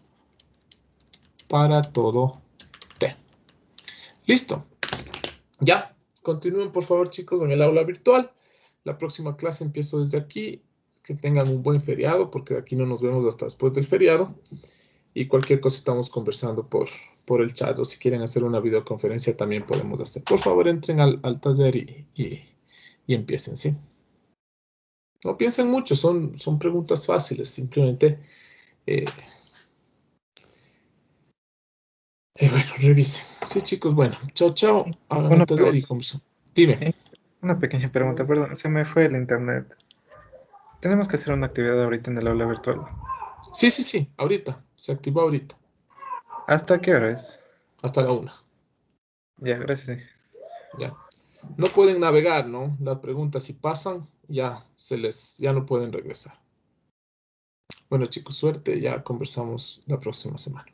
para todo t. Listo. Ya. Continúen por favor chicos en el aula virtual. La próxima clase empiezo desde aquí. Que tengan un buen feriado porque de aquí no nos vemos hasta después del feriado. Y cualquier cosa estamos conversando por el chat o si quieren hacer una videoconferencia también podemos hacer. Por favor entren al taller y empiecen, ¿sí? No piensen mucho, son preguntas fáciles, simplemente bueno, revisen. Sí, chicos, bueno, chao, chao. Hagan el Una taller y pregunta, conversan. Dime. una pequeña pregunta, perdón, se me fue el internet. Tenemos que hacer una actividad ahorita en el aula virtual. Sí, sí, sí, ahorita. Se activó ahorita. ¿Hasta qué hora es? Hasta la 1. Ya, gracias. Ya. No pueden navegar, ¿no? La pregunta, si pasan, ya no pueden regresar. Bueno, chicos, suerte. Ya conversamos la próxima semana.